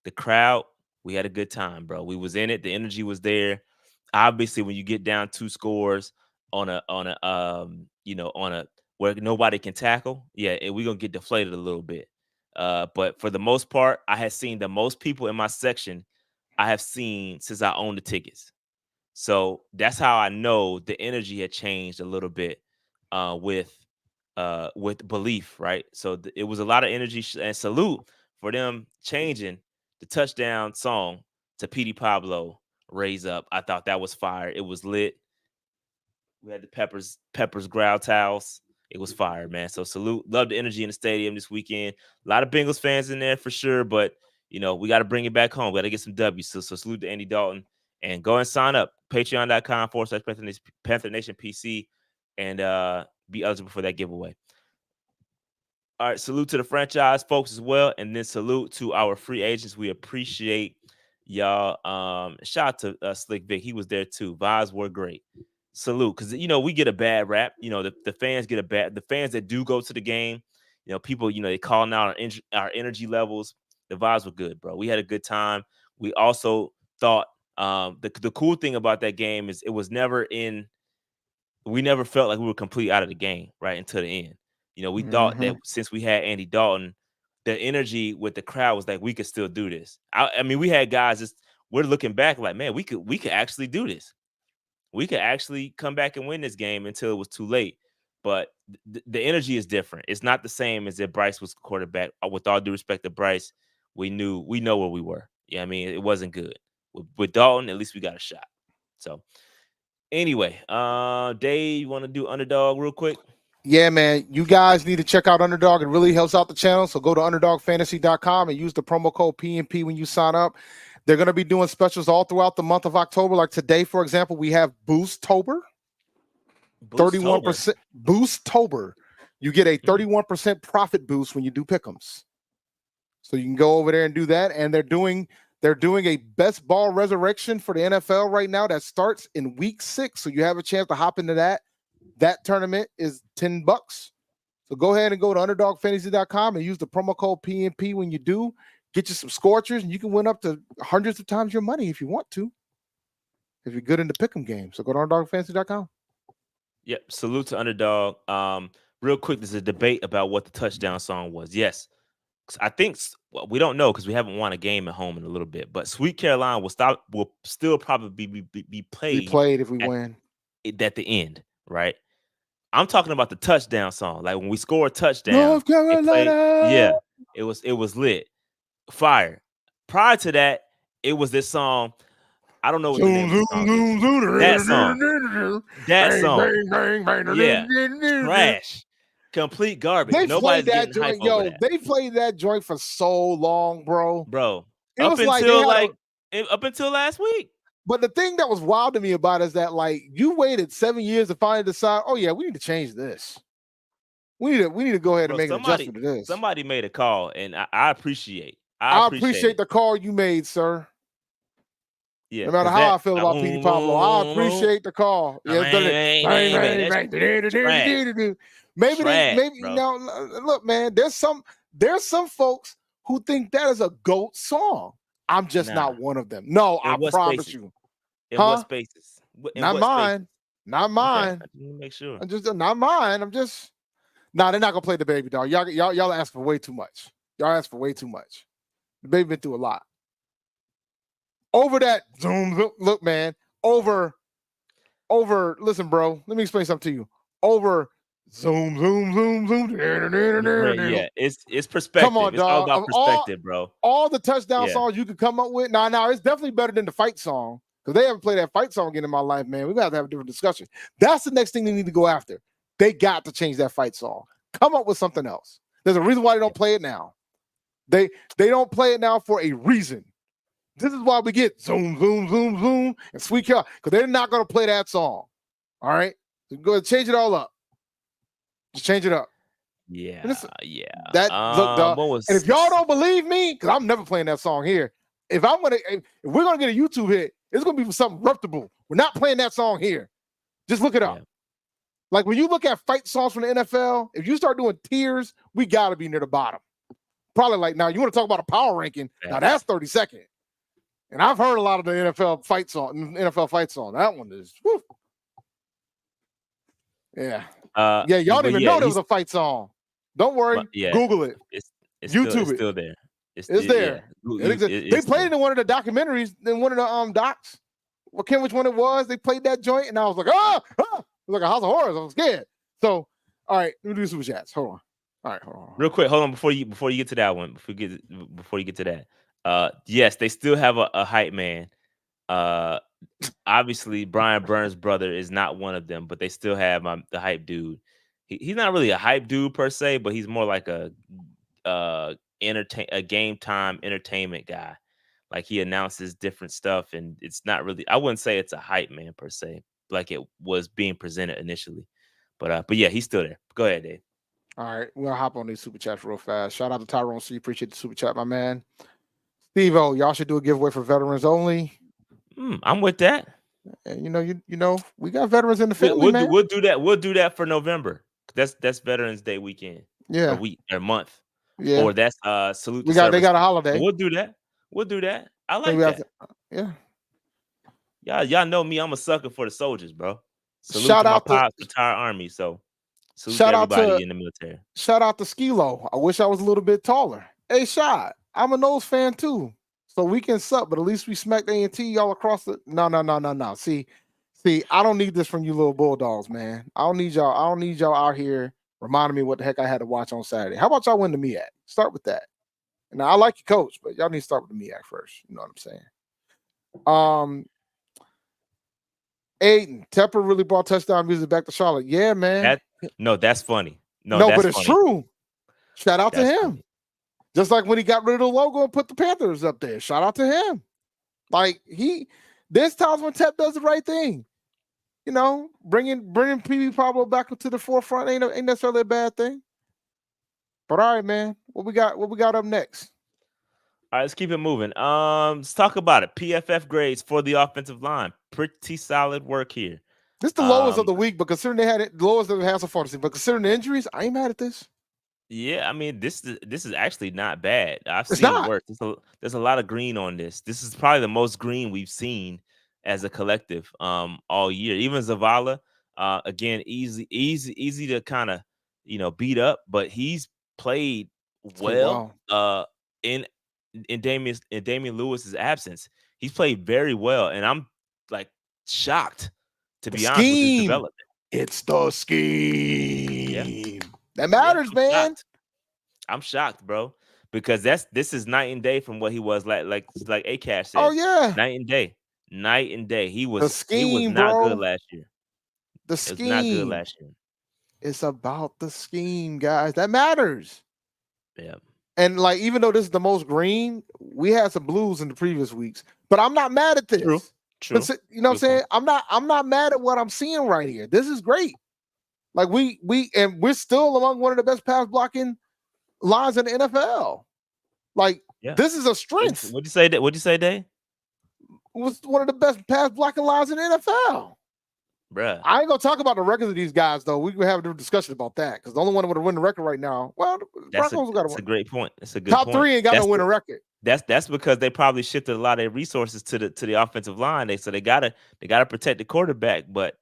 The crowd, we had a good time, bro. We was in it. The energy was there. Obviously, when you get down 2 scores on a where nobody can tackle, yeah, we're gonna get deflated a little bit. But for the most part, I had seen the most people in my section I have seen since I owned the tickets. So that's how I know the energy had changed a little bit uh, with with belief, right? So it was a lot of energy and salute for them changing the touchdown song to Petey Pablo Raise Up. I thought that was fire. It was lit. We had the Peppers growl towels. It was fire, man. So salute. Love the energy in the stadium this weekend. A lot of Bengals fans in there for sure, but we got to bring it back home. We got to get some W's. So salute to Andy Dalton and go and sign up. Patreon.com/Panther Nation PC and be eligible for that giveaway. All right, salute to the franchise folks as well, and then salute to our free agents. We appreciate y'all. Shout out to Slick Vic. He was there too. Vibes were great. Salute, because we get a bad rap. The fans get a bad. The fans that do go to the game, people, they calling out our energy levels. The vibes were good, bro. We had a good time. We also thought the cool thing about that game is it was never in. We never felt like we were completely out of the game right until the end. We thought Mm-hmm. that since we had Andy Dalton, the energy with the crowd was like we could still do this. I mean, we had guys we're looking back like, man, we could actually do this. We could actually come back and win this game until it was too late. But the energy is different. It's not the same as if Bryce was quarterback. With all due respect to Bryce, we know where we were. Yeah, I mean, it wasn't good. With Dalton, at least we got a shot. So anyway, Dave, you want to do underdog real quick? Yeah, man. You guys need to check out Underdog. It really helps out the channel. So go to underdogfantasy.com and use the promo code PNP when you sign up. They're going to be doing specials all throughout the month of October. Like today, for example, we have Boosttober. 31% Boosttober. You get a 31% profit boost when you do pick'ems. So you can go over there and do that. And they're doing a best ball resurrection for the NFL right now that starts in week 6. So you have a chance to hop into that. That tournament is $10. So go ahead and go to underdogfantasy.com and use the promo code PNP when you do. Get you some scorchers, and you can win up to hundreds of times your money if you want to. If you're good in the pick'em game. So go to underdogfantasy.com. Yep. Salute to Underdog. Real quick, there's a debate about what the touchdown song was. Yes. I think we don't know because we haven't won a game at home in a little bit. But Sweet Caroline will still probably be played if we win. At the end, right? I'm talking about the touchdown song. Like when we score a touchdown, North Carolina. it was lit. Fire. Prior to that, it was this song. I don't know what the name of the song is. That song. That song. Yeah. Trash. Complete garbage. They Nobody's played that getting hype joint. over Yo, that. they played that joint for so long, bro. It Up was like they until had up until last week. But the thing that was wild to me about it is that like you waited 7 years to finally decide, oh yeah, we need to change this. We need to go ahead and make an adjustment to this. Somebody made a call, and I appreciate. I appreciate the call you made, sir. Yeah, no matter how I feel about Petey Pablo, I appreciate the call. Yeah, maybe look, man. There's some folks who think that is a GOAT song. I'm just not one of them. No, I promise you. In what spaces? Not mine. Not mine. Make sure. I'm just not mine. I'm just they're not gonna play the baby dog. Y'all ask for way too much. Y'all ask for way too much. The baby been through a lot. Over that zoom, look, man. Over. Listen, bro. Let me explain something to you. Over Zoom, zoom, zoom, zoom. Yeah, it's Come perspective. on, It's all dog. about Of all perspective, bro. all the touchdown Yeah, songs you could come up with, now it's definitely better than the fight song because they haven't played that fight song again in my life, man. We got to have a different discussion. That's the next thing they need to go after. They got to change that fight song. Come up with something else. There's a reason why they yeah. don't play it now. They don't play it now for a reason. This is why we get zoom, zoom, zoom, zoom, and sweet kill because they're not going to play that song. All right, so go ahead, change it all up. Just change it up. And Yeah, yeah. that look, dog. What And was if y'all don't believe me, because I'm never playing that song here. If we're gonna get a YouTube hit, it's gonna be for something reputable. We're not playing that song here. Just look it up. yeah, Like when you look at fight songs from the NFL, if you start doing tiers, we gotta be near the bottom. Probably like now. You want to talk about a power ranking? Now that's 32nd. And I've heard a lot of the NFL fight song. That one is, whew. Yeah. Y'all didn't even know there was a fight song. Don't worry, yeah, Google it. it's YouTube it. still there. It's Yeah, there. They played it in one of the documentaries, in one of the docs. I can't which one it was. They played that joint, and I was like, it was like a house of horrors. I was scared. So, all right, let me do super chats. Hold on. All right, hold on. Real quick, hold on before you get to that one. Before you get to that, yes, they still have a hype man. Obviously, Brian Burns' brother is not one of them, but they still have the hype dude. He's not really a hype dude per se, but he's more like a game time entertainment guy. Like he announces different stuff, and it's not really. I wouldn't say it's a hype man per se, like it was being presented initially. But yeah, he's still there. Go ahead, Dave. All right, we'll hop on these super chats real fast. Shout out to Tyrone C. Appreciate the super chat, my man. Steve O, y'all should do a giveaway for veterans only. I'm with that. And you know, we got veterans in the family, man. We'll do that. We'll do that for November. That's Veterans Day weekend. Yeah. Or month. Yeah. Or that's salute to they service. got a holiday. We'll do that. I like that. Yeah. Y'all know me. I'm a sucker for the soldiers, bro. Salute Shout to my out to pops, retired army. So salute shout to out everybody to in the military. shout out to Skilo. I wish I was a little bit taller. Hey, Shot, I'm a nose fan too. So we can suck, but at least we smacked A&T y'all across the. No. See, I don't need this from you little bulldogs, man. I don't need y'all out here reminding me what the heck I had to watch on Saturday. How about y'all win the MEAC? Start with that. Now I like your coach, but y'all need to start with the MEAC first. You know what I'm saying? Aiden, Tepper really brought touchdown music back to Charlotte. Yeah, man. That's funny. No, but it's true. Shout out to him. Funny. Just like when he got rid of the logo and put the Panthers up there. Shout out to him. Like there's times when Tep does the right thing. You know, bringing PB Pablo back to the forefront ain't necessarily a bad thing. But all right, man, what we got up next? All right, let's keep it moving. Let's talk about it. PFF grades for the offensive line. Pretty solid work here. This is the lowest of the week, but considering they had it, the lowest they've had so far, but considering the injuries, I ain't mad at this. Yeah, I mean this is actually not bad. I've seen it work. There's a lot of green on this. This is probably the most green we've seen as a collective all year. Even Zavala, again, easy to kind of beat up, but he's played well in Damian Lewis's absence. He's played very well, and I'm like shocked to be honest with his development. It's the scheme. Yeah. That matters, man. I'm shocked, bro, because this is night and day from what he was like Akash said. Oh yeah, night and day. He was not bro. good last year. The scheme. It was not good last year. It's about the scheme, guys. That matters. Yeah. And like, even though this is the most green, we had some blues in the previous weeks. But I'm not mad at this. True. You know what I'm saying? I'm not mad at what I'm seeing right here. This is great. Like we're still among one of the best pass blocking lines in the NFL. Like this is a strength. What'd you say? What'd you say, Dave? Was one of the best pass blocking lines in the NFL. Bruh. I ain't gonna talk about the records of these guys though. We can have a discussion about that because the only one that would have won the record right now. Well, Broncos got to win. That's a great point. That's a good top point. 3 ain't got to win a record. That's because they probably shifted a lot of their resources to the offensive line. They gotta protect the quarterback, but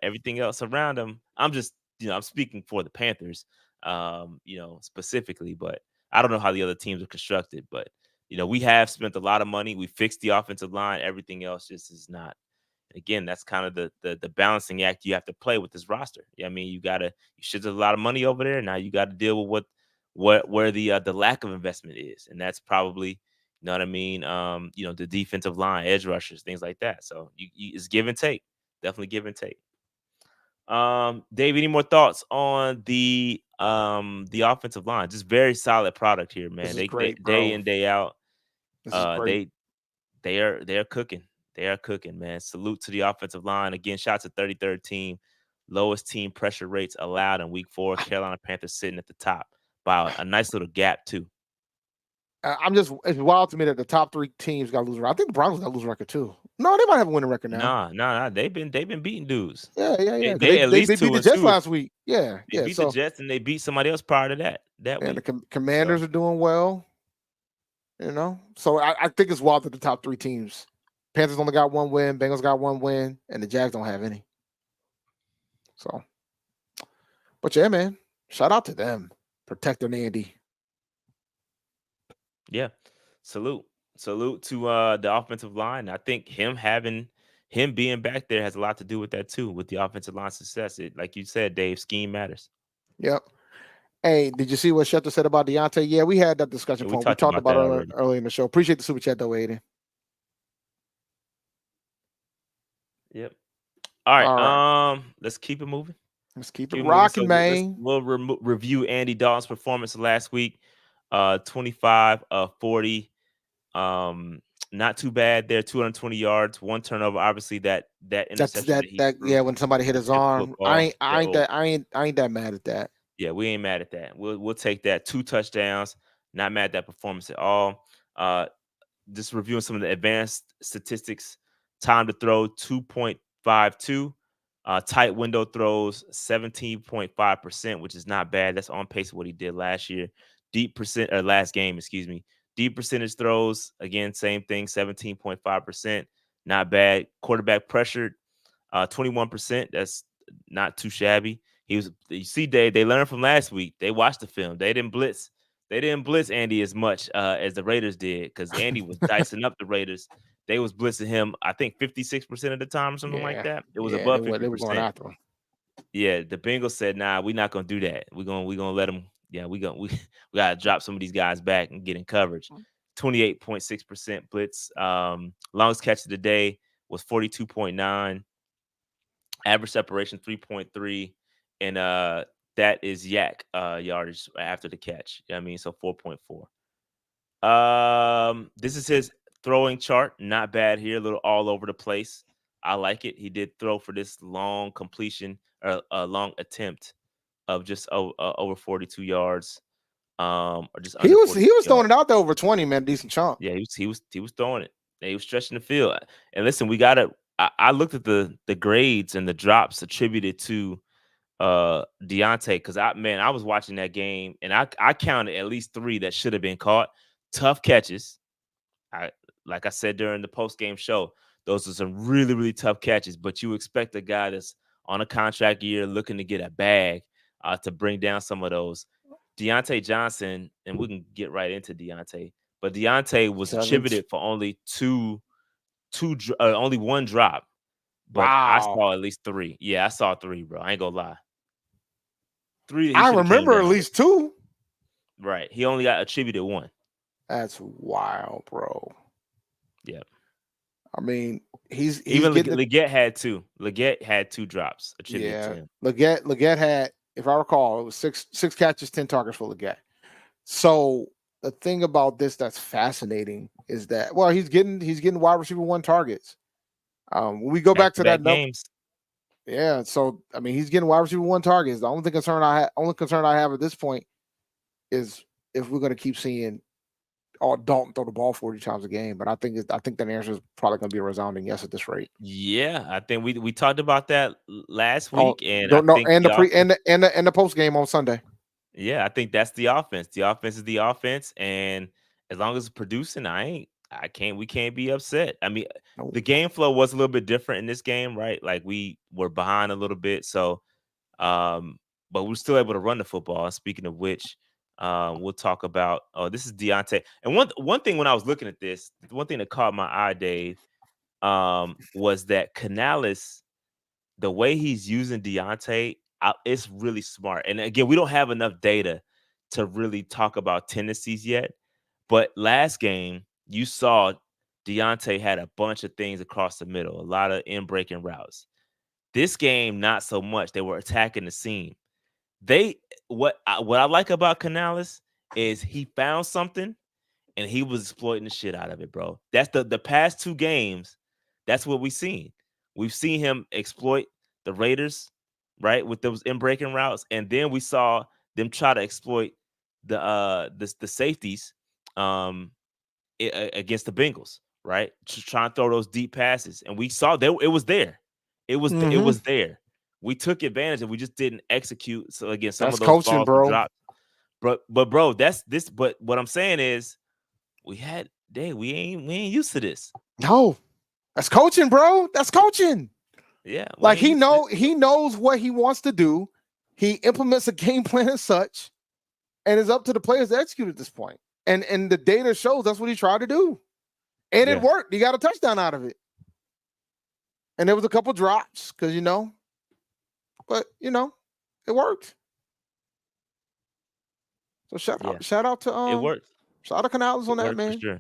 everything else around them. I'm just I'm speaking for the Panthers, specifically, but I don't know how the other teams are constructed. But we have spent a lot of money. We fixed the offensive line. Everything else just is not. Again, that's kind of the balancing act you have to play with this roster. Yeah, I mean, you should have a lot of money over there. Now you got to deal with where the lack of investment is, and that's probably, you know what I mean. The defensive line, edge rushers, things like that. So it's give and take. Definitely give and take. Dave, any more thoughts on the offensive line? Just very solid product here, This man. is They great, day bro. in, day out. This is Uh, great. they they are cooking. They are cooking, man. Salute to the offensive line. Again, shots at 33rd team. Lowest team pressure rates allowed in week 4. Carolina Panthers sitting at the top by a nice little gap, too. It's wild to me that the top 3 teams got to lose record. I think the Broncos got to lose record too. No, they might have a winning record now. Nah. They've been beating dudes. Yeah. They, Because they at they least beat two the and Jets two. last week. Yeah. They beat the So Jets and they beat somebody else prior to that and the week. Commanders So are doing well. So I think it's wild that the top 3 teams. Panthers only got 1 win, Bengals got 1 win, and the Jags don't have any. So, but yeah, man, shout out to them protecting Andy. yeah, salute to the offensive line. I think him being back there has a lot to do with that too, with the offensive line success. It, like you said, Dave, scheme matters. Yep. Hey, did you see what Schefter said about Deontay? Yeah, we had that discussion Yeah, we point. We talked talked about about that it already. early in the show. Appreciate the super chat though, Aiden. Yep. All right. All right, Let's keep it moving. let's keep it Keep it moving. So rocking, man. we'll review Andy Dalton's performance last week. 25 40. Not too bad there. 220 yards, 1 turnover. Obviously, that That's interception that he threw yeah. When somebody hit to his tip the arm, football. I ain't that mad at that. Yeah, we ain't mad at that. We'll take that. 2 touchdowns. Not mad at that performance at all. Just reviewing some of the advanced statistics. Time to throw 2.52. Tight window throws 17.5%, which is not bad. That's on pace with what he did last year. Last game, excuse me. Deep percentage throws, again, same thing, 17.5%. Not bad. Quarterback pressured, 21%. That's not too shabby. You see, they learned from last week. They watched the film. They didn't blitz. They didn't blitz Andy as much as the Raiders did, because Andy was dicing up the Raiders. They was blitzing him, I think 56% of the time or something like Yeah, that. It was yeah. above They were going 50%. after him. Yeah, the Bengals said, "Nah, we're not gonna do that. We're gonna let them. Yeah, we gotta drop some of these guys back and get in coverage." 28.6% blitz. Longest catch of the day was 42.9. Average separation 3.3, and that is yak yardage after the catch. You know what I mean, so 4.4. This is his throwing chart. Not bad here. A little all over the place. I like it. He did throw for this long completion or a long attempt of just over 42 yards, or just under He 42 was throwing yards. it out there over 20, man. Decent chunk. Yeah, he was throwing it. He was stretching the field. And listen, we gotta. I looked at the grades and the drops attributed to Deontay, because I was watching that game and I counted at least 3 that should have been caught. Tough catches. I Like I said during the post game show, those are some really, really tough catches. But you expect a guy that's on a contract year looking to get a bag to bring down some of those. Deontay Johnson, and we can get right into Deontay, but Deontay was 7. attributed for only 1 drop, but I Wow. saw at least 3. Yeah, I saw 3, bro. I ain't gonna lie. 3 he I should have came remember at down with. least 2. Right. He only got attributed 1. That's wild, bro. Yeah. I mean, he's Even getting it. Leggett had 2. Leggett had 2 drops attributed to Yeah, him. Leggett had, if I recall, it was six catches, 10 targets for Leggett. So the thing about this that's fascinating is that he's getting wide receiver 1 targets. When we go back to that Back-to-back number, games. yeah. So I mean, he's getting wide receiver 1 targets. The only concern I have at this point is if we're going to keep seeing Dalton throw the ball 40 times a game. But I think that answer is probably going to be a resounding yes at this rate. Yeah, I think we talked about that last Oh, week, and I don't know, think and the the pre offense. and the post game on Sunday. Yeah, I think that's the offense. The offense is the offense, and as long as it's producing, we can't be upset. I mean, No. the game flow was a little bit different in this game, right? Like we were behind a little bit, so but we're still able to run the football. Speaking of which, we'll talk about. Oh, this is Deontay. And one thing when I was looking at this, one thing that caught my eye, Dave, was that Canales, the way he's using Deontay, it's really smart. And again, we don't have enough data to really talk about tendencies yet. But last game, you saw Deontay had a bunch of things across the middle, a lot of in breaking routes. This game, not so much. They were attacking the seam. They what I like about Canales is he found something and he was exploiting the shit out of it, bro. That's the past 2 games. That's what we've seen. We've seen him exploit the Raiders, right, with those in breaking routes, and then we saw them try to exploit the safeties um against the Bengals, right? Trying to throw those deep passes, and we saw that it was there. It Mm-hmm. was there. We took advantage, and we just didn't execute. So again, some of That's those coaching, balls were bro. dropped. But bro, that's this. But what I'm saying is, we ain't used to this. No, that's coaching, bro. That's coaching. Yeah, we Like ain't used to this. he knows what he wants to do. He implements a game plan as such, and it's up to the players to execute at this point. And the data shows that's what he tried to do, and it Yeah, worked. He got a touchdown out of it, and there was a couple drops because but it worked. So yeah, shout out to it worked. shout out to Canales on It that, worked for man. sure.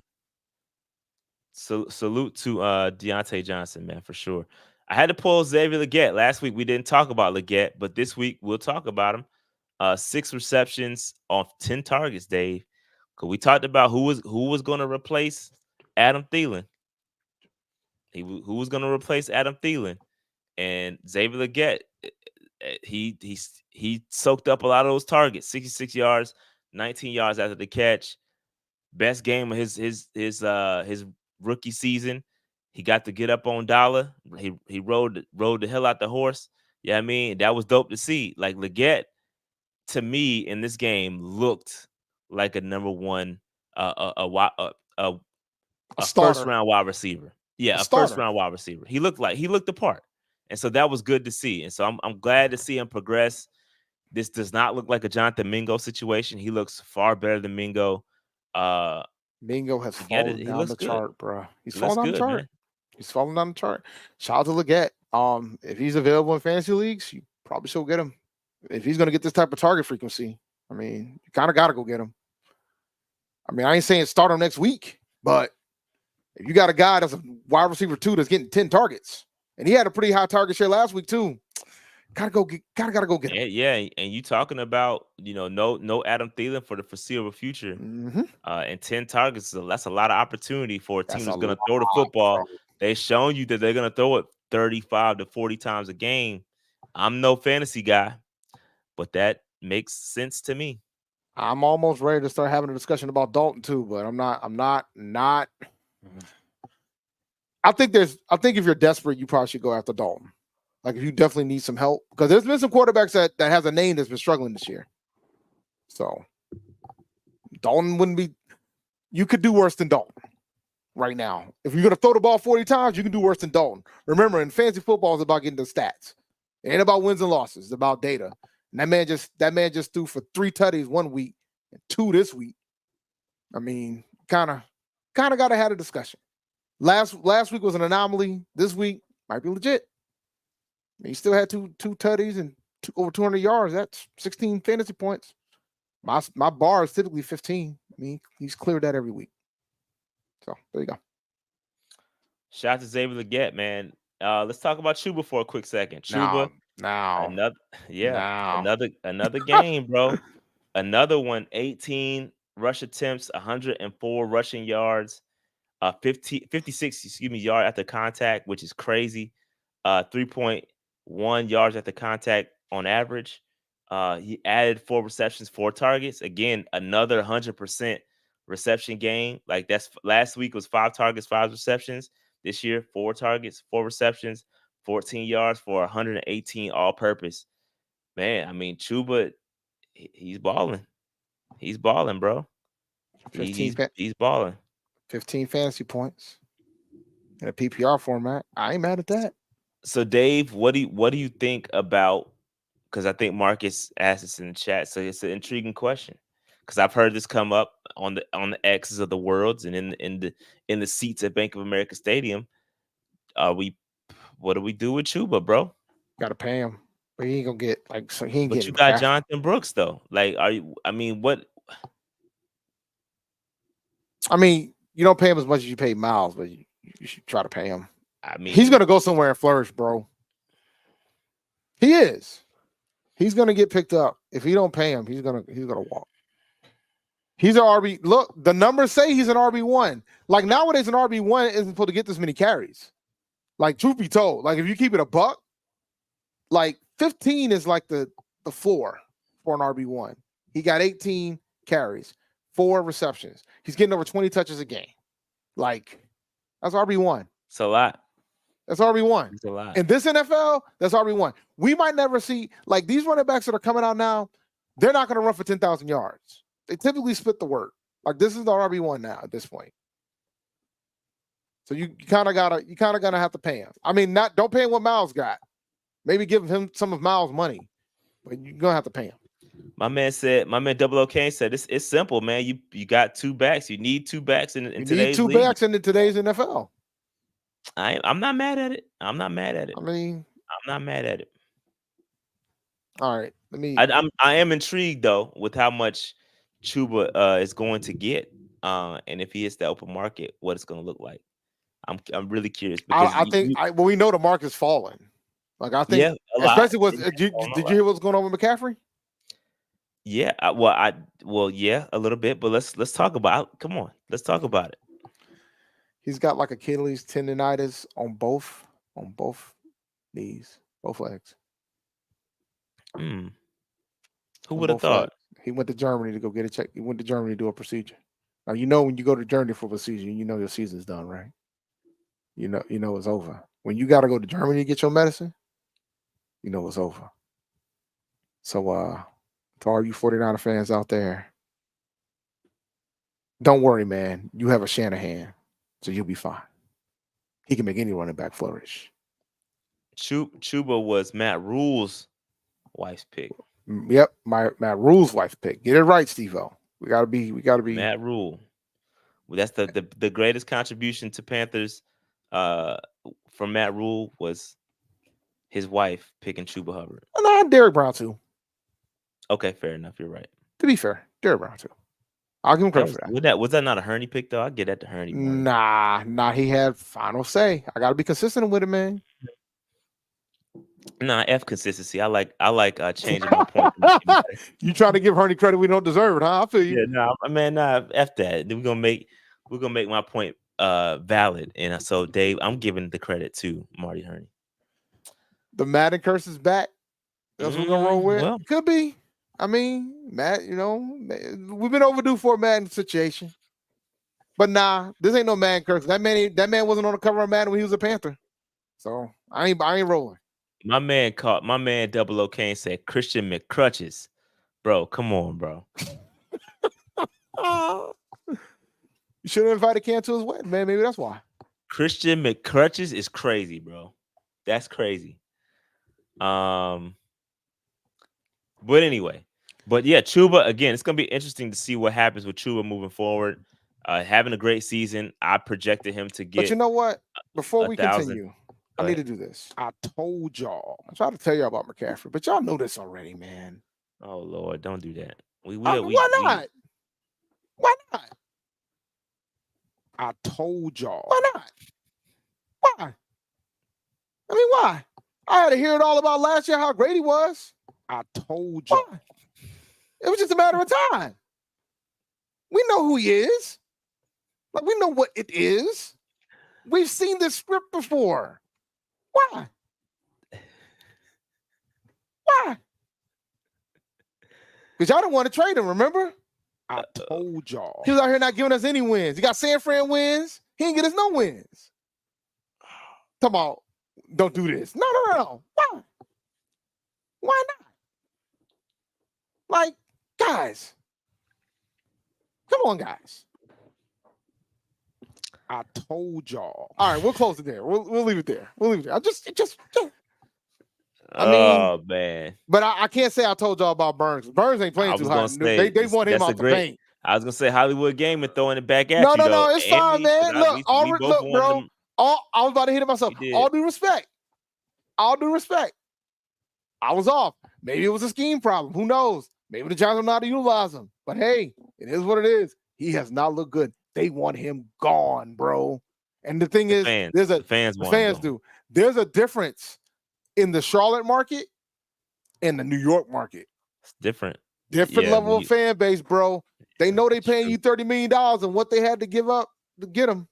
So salute to Deontay Johnson, man, for sure. I had to pull Xavier Legette. Last week we didn't talk about Legette, but this week we'll talk about him. 6 receptions off 10 targets, Dave. Cause we talked about who was going to replace Adam Thielen. Who was going to replace Adam Thielen, and Xavier Legette. He soaked up a lot of those targets. 66 yards, 19 yards after the catch. Best game of his rookie season. He got to get up on Dollar. He rode the hell out the horse. Yeah, I mean, that was dope to see. Like Leggett, to me in this game looked like a number one A a first starter, round wide receiver. a Yeah, a first starter. round wide receiver. He looked the part. And so that was good to see. And so I'm glad to see him progress. This does not look like a Jonathan Mingo situation. He looks far better than Mingo. Uh Mingo has Leggett, fallen he down looks the good. chart, bro. He's He looks fallen down the good, chart. man. He's falling down the chart. Shout out to Leggett. If he's available in fantasy leagues, you probably should get him. If he's going to get this type of target frequency, I mean, you kind of got to go get him. I mean, I ain't saying start him next week, but if you got a guy that's a wide receiver 2 that's getting 10 targets, and he had a pretty high target share last week too, gotta go get him. Yeah, and you talking about no Adam Thielen for the foreseeable future. Mm-hmm. And 10 targets, so that's a lot of opportunity for a team That's a that's going lot, to throw the football. bro. They've shown you that they're going to throw it 35 to 40 times a game. I'm no fantasy guy, but that makes sense to me. I'm almost ready to start having a discussion about Dalton too, but I'm not. I think if you're desperate, you probably should go after Dalton. Like if you definitely need some help, because there's been some quarterbacks that has a name that's been struggling this year. So Dalton wouldn't be. You could do worse than Dalton right now. If you're gonna throw the ball 40 times, you can do worse than Dalton. Remember, in fantasy football, it's about getting the stats. It ain't about wins and losses. It's about data. And that man just threw for 3 tutties one week and 2 this week. I mean, kind of got to have a discussion. Last week was an anomaly. This week might be legit. I mean, he still had two tutties and over 200 yards. That's 16 fantasy points. My bar is typically 15. I mean, he's cleared that every week. So there you go. Shout out to Xavier Leggett, man. Let's talk about Chuba for a quick second. Chuba, Now, now, another yeah, now. another game, bro. Another one, 18 rush attempts, 104 rushing yards, 56, excuse me, yard after contact, which is crazy. 3.1 yards after contact on average. He added 4 receptions, 4 targets. Again, another 100% reception game. Like that's last week was 5 targets, 5 receptions. This year, 4 targets, 4 receptions, 14 yards for 118 all-purpose. Man, I mean, Chuba, he's balling. He's balling, bro. 15, He's balling. 15 fantasy points in a PPR format. I ain't mad at that. So Dave, what do you think about, because I think Marcus asked this in the chat, so it's an intriguing question. Because I've heard this come up on the X's of the worlds and in the seats at Bank of America Stadium. what do we do with Chuba, bro? Got to pay him, but he ain't gonna get so he ain't But getting you got McCaffrey. Jonathan Brooks though. Like, are you? I mean, what? I mean, you don't pay him as much as you pay Miles, but you should try to pay him. I mean, He's gonna go somewhere and flourish, bro. He is. He's gonna get picked up. If you don't pay him, he's gonna walk. He's an RB. Look, the numbers say he's an RB1. Like nowadays, an RB1 isn't supposed to get this many carries. Like, truth be told, like if you keep it a buck, like 15 is like the floor for an RB1. He got 18 carries, 4 receptions. He's getting over 20 touches a game. Like, that's RB1. it's a lot. That's RB1. It's a lot. In this NFL, that's RB1. We might never see, like these running backs that are coming out now, they're not going to run for 10,000 yards. They typically split the work. Like, this is the RB1 now at this point. So you kind of gonna have to pay him. I mean, don't pay him what Miles got. Maybe give him some of Miles' money, but you're gonna have to pay him. My man Double OK said it's simple, man. You got 2 backs. You need 2 backs in today's league. You need 2 backs in today's NFL. I'm not mad at it. I'm not mad at it. I mean, I'm not mad at it. All right, I am intrigued though with how much Chuba is going to get, and if he hits the open market, what it's going to look like. I'm really curious because I think we know the market's falling. Like, I think, yeah, especially did you hear what's going on with McCaffrey? Yeah, yeah, a little bit, but let's talk about. Come on, let's talk about it. He's got like Achilles tendonitis on both knees, both legs. Who would have thought? Legs. He went to Germany to go get a check. He went to Germany to do a procedure. Now, when you go to Germany for a procedure, your season's done, right? You know it's over. When you got to go to Germany to get your medicine, it's over. So, to all you 49er fans out there, don't worry, man. You have a Shanahan, so you'll be fine. He can make any running back flourish. Chuba was Matt Rule's wife's pick. Yep, Matt Rule's wife's pick. Get it right, Steve-O. We gotta be Matt Rule. Well, that's the greatest contribution to Panthers from Matt Rule was his wife picking Chuba Hubbard. And Derek Brown too. Okay, fair enough. You're right. To be fair, Derek Brown too. I'll give him credit for that. Was that not a Hurney pick though? I get that to Hurney. Nah. He had final say. I gotta be consistent with it, man. Nah, F consistency. I like changing my point. You trying to give Hurney credit we don't deserve it, huh? I feel you. Yeah, F that. We're gonna make my point valid. And so Dave, I'm giving the credit to Marty Hurney. The Madden curse is back. That's what we're gonna roll with. Well, could be. I mean, Matt, we've been overdue for a Madden situation. But nah, this ain't no Madden curse. That man wasn't on the cover of Madden when he was a Panther. So I ain't rolling. My man Double OK and said Christian McCrutches. Bro, come on, bro. You should have invited Cam to his wedding, man. Maybe that's why. Christian McCrutches is crazy, bro. That's crazy. But anyway, yeah, Chuba, again, it's gonna be interesting to see what happens with Chuba moving forward. Having a great season. I projected him to get. But you know what? Before we continue, I need to do this. I told y'all. I tried to tell y'all about McCaffrey, but y'all know this already, man. Oh Lord, don't do that. Why not? Why not? I told y'all. Why not? Why? I mean, why? I had to hear it all about last year, how great he was. I told y'all. Why? It was just a matter of time. We know who he is. Like, we know what it is. We've seen this script before. Why? Why? Because y'all didn't want to trade him, remember? I told y'all. He was out here not giving us any wins. He got San Fran wins. He didn't get us no wins. Talk about, don't do this. No. Why? Why not? Like, guys. Come on, guys. I told y'all. All right, we'll close it there. We'll leave it there. I just. Oh man! But I can't say I told y'all about Burns. Burns ain't playing too hard. They want him out the paint. I was gonna say Hollywood Game and throwing it back at you. No, it's fine, man. Look, bro. I was about to hit it myself. You did. All due respect. All due respect. I was off. Maybe it was a scheme problem. Who knows? Maybe the Giants don't know how to utilize him. But hey, it is what it is. He has not looked good. They want him gone, bro. And the thing is, The fans the want him fans gone. do. There's a difference in the Charlotte market and the New York market. It's different. Different level of fan base, bro. They know they paying you $30 million and what they had to give up to get him.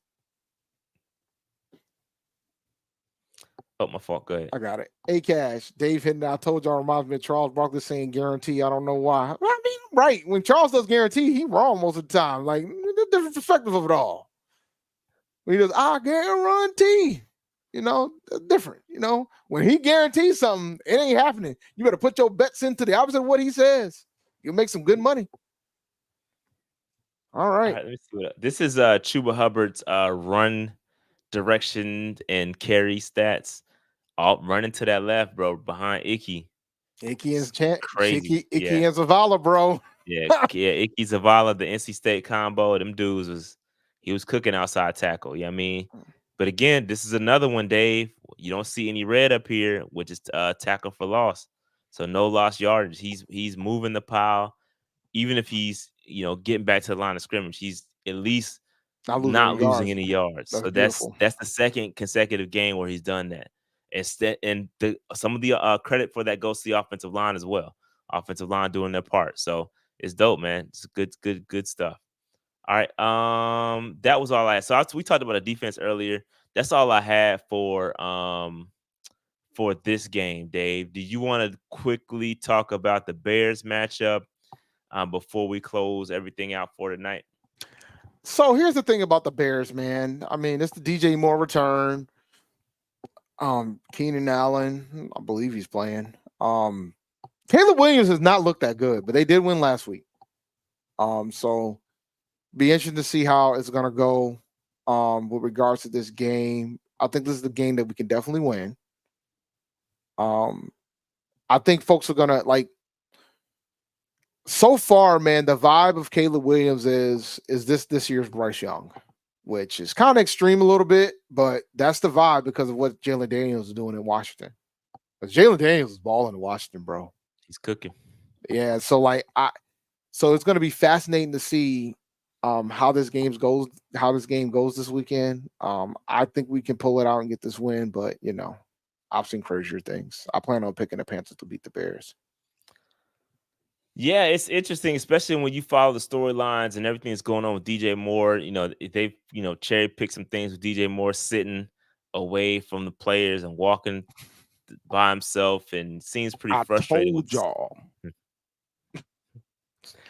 Oh, my fault. Go ahead. I got it. A Cash, Dave Hinton. I told y'all reminds me of Charles Barkley saying guarantee. I don't know why. I mean, right. When Charles does guarantee, he wrong most of the time. Like, the different perspective of it all. When he does, I guarantee, different. When he guarantees something, it ain't happening. You better put your bets into the opposite of what he says. You'll make some good money. All right. Let me see this is Chuba Hubbard's run direction and carry stats. All running to that left, bro, behind Icky. Icky and crazy. Icky and Zavala, bro. Yeah, Icky Zavala, the NC State combo. Them dudes he was cooking outside tackle. I mean, but again, this is another one, Dave. You don't see any red up here, which is tackle for loss. So no lost yardage. He's moving the pile, even if he's getting back to the line of scrimmage. He's at least not losing any yards. So that's the second consecutive game where he's done that. And some of the credit for that goes to the offensive line as well. Offensive line doing their part. So it's dope, man. It's good stuff. All right. That was all I had. So we talked about the defense earlier. That's all I had for this game, Dave. Do you want to quickly talk about the Bears matchup before we close everything out for tonight? So here's the thing about the Bears, man. I mean, it's the DJ Moore return. Keenan Allen, I believe he's playing. Caleb Williams has not looked that good, but they did win last week. So be interesting to see how it's gonna go with regards to this game. I think this is the game that we can definitely win. I think folks are gonna like. So far, man, the vibe of Caleb Williams is this year's Bryce Young, which is kind of extreme a little bit, but that's the vibe because of what Jalen Daniels is doing in Washington. But Jalen Daniels is balling in Washington, bro. He's cooking. Yeah, so it's going to be fascinating to see how this game goes this weekend. I think we can pull it out and get this win, but I've seen crazier things. I plan on picking the Panthers to beat the Bears. Yeah, it's interesting, especially when you follow the storylines and everything that's going on with DJ Moore. They've cherry picked some things with DJ Moore sitting away from the players and walking by himself, and seems pretty frustrated. I told y'all.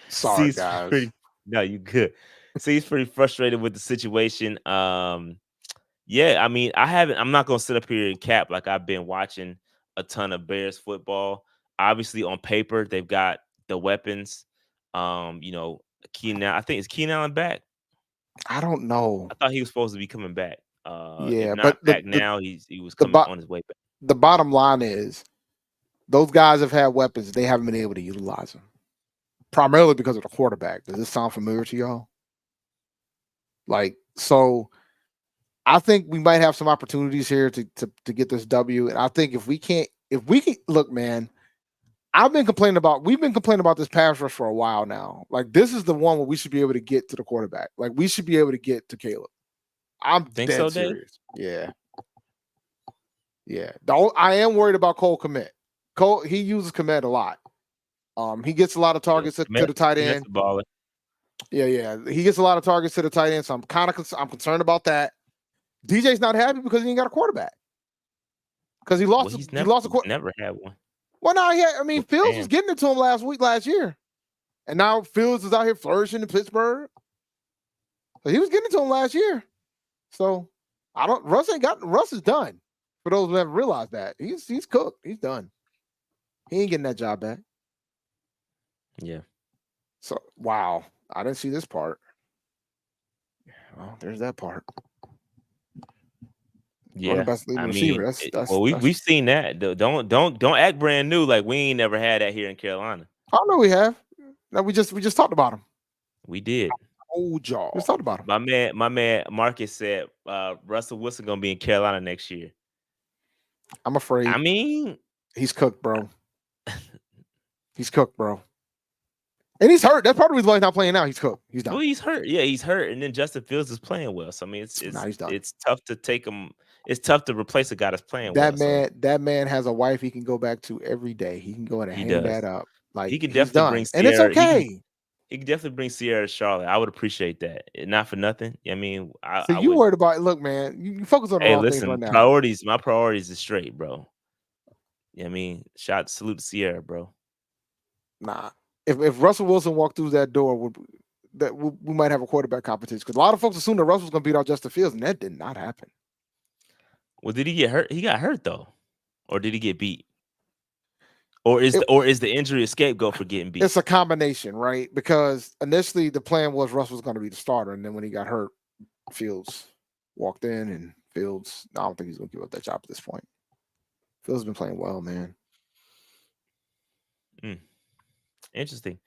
Sorry, guys. No, you good. Seems pretty frustrated with the situation. Yeah, I mean, I'm not gonna sit up here and cap like I've been watching a ton of Bears football. Obviously, on paper, they've got the weapons. Keenan, I think is Keenan Allen back? I don't know. I thought he was supposed to be coming back. Yeah, but now. He was coming on his way back. The bottom line is those guys have had weapons. They haven't been able to utilize them. Primarily because of the quarterback. Does this sound familiar to y'all? So I think we might have some opportunities here to get this W. And I think if we can look, man, we've been complaining about this pass rush for a while now. Like, this is the one where we should be able to get to the quarterback. Like, we should be able to get to Caleb. I'm dead serious. Dave? Yeah. I am worried about Cole Kmet. He uses Kmet a lot. He gets a lot of targets to the tight end. Yeah. He gets a lot of targets to the tight end, so I'm concerned about that. DJ's not happy because he ain't got a quarterback. Because he lost. He's never had one. Well, no, Fields was getting it to him last year, and now Fields is out here flourishing in Pittsburgh. So he was getting it to him last year. So Russ is done. For those who haven't realized that, he's cooked. He's done. He ain't getting that job back. Yeah. So wow, I didn't see this part. Well, there's that part. Yeah, we've seen that. Don't act brand new like we ain't never had that here in Carolina. I know we have. No, we just talked about him. We did. told y'all. Let's talk about him. My man Marcus said Russell Wilson gonna be in Carolina next year. I'm afraid. I mean, he's cooked, bro. He's cooked, bro. And he's hurt. That's part of the reason why he's not playing now. He's cooked. He's done. Well, he's hurt. Yeah, he's hurt. And then Justin Fields is playing well. So I mean, he's done. It's tough to take him. It's tough to replace a guy that's playing that well. Man, that man has a wife he can go back to every day. He can go in and hang that up. Like he can he's definitely done. bring Sierra, and it's okay. He can definitely bring Sierra to Charlotte. I would appreciate that. Not for nothing. I mean, so you worried about? Look, man, you focus on the wrong things right now. My priorities is straight, bro. I mean, salute to Sierra, bro. Nah, if Russell Wilson walked through that door, we might have a quarterback competition because a lot of folks assumed that Russell was going to beat out Justin Fields, and that did not happen. Well, did he get hurt? He got hurt though, or did he get beat? Or is the injury a scapegoat for getting beat? It's a combination, right? Because initially the plan was Russell was going to be the starter, and then when he got hurt, Fields walked in, and Fields, I don't think he's going to give up that job at this point. Fields has been playing well, man. Interesting.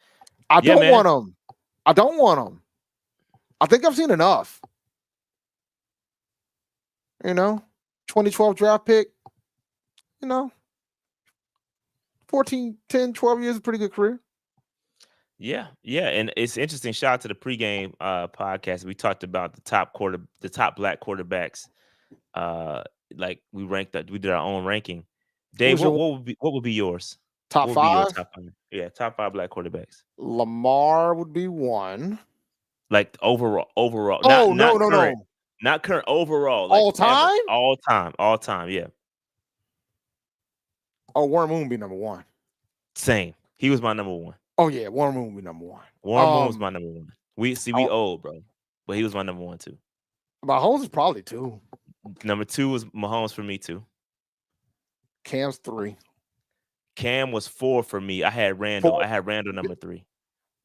I don't want him. I don't want him. I think I've seen enough. 2012 draft pick, 14, 10, 12 years, a pretty good career. Yeah. And it's interesting. Shout out to the pregame podcast. We talked about the top black quarterbacks. Like we did our own ranking. Dave, what would be yours? Top five? Top five black quarterbacks. Lamar would be one. Like overall. Oh, no. Not current, overall. Like all time? All time, yeah. Oh, Warren Moon would be number one. Same. He was my number one. Oh, yeah, Warren Moon would be number one. Warren Moon was my number one. We old, bro. But he was my number one, too. Mahomes is probably two. Number two was Mahomes for me, too. Cam's three. Cam was four for me. I had Randall. I had Randall number three.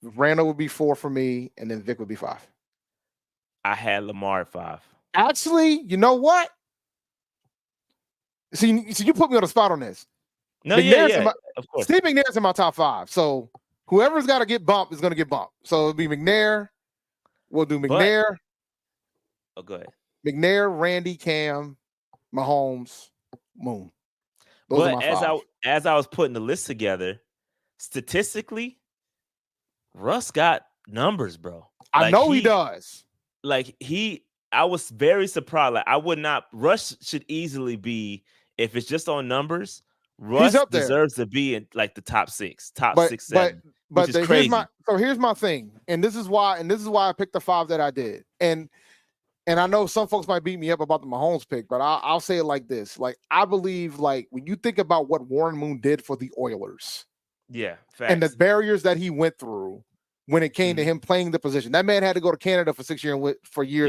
Randall would be four for me, and then Vic would be five. I had Lamar at five. Actually, you know what? See, you put me on the spot on this. No, yeah, of course. Steve McNair's in my top five. So whoever's got to get bumped is going to get bumped. So it'll be McNair. We'll do McNair. Go ahead. McNair, Randy, Cam, Mahomes, Moon. Those are my five. As I was putting the list together, statistically, Russ got numbers, bro. I know he does. I was very surprised. Like, I would not. Russ should easily be, if it's just on numbers, Russ deserves to be in like the top 6, 6, 7. But here's my thing, and this is why I picked the 5 that I did. And I know some folks might beat me up about the Mahomes pick, but I'll say it like this: like, I believe, like, when you think about what Warren Moon did for the Oilers, facts. and the barriers that he went through when it came to him playing the position, that man had to go to Canada for 6 years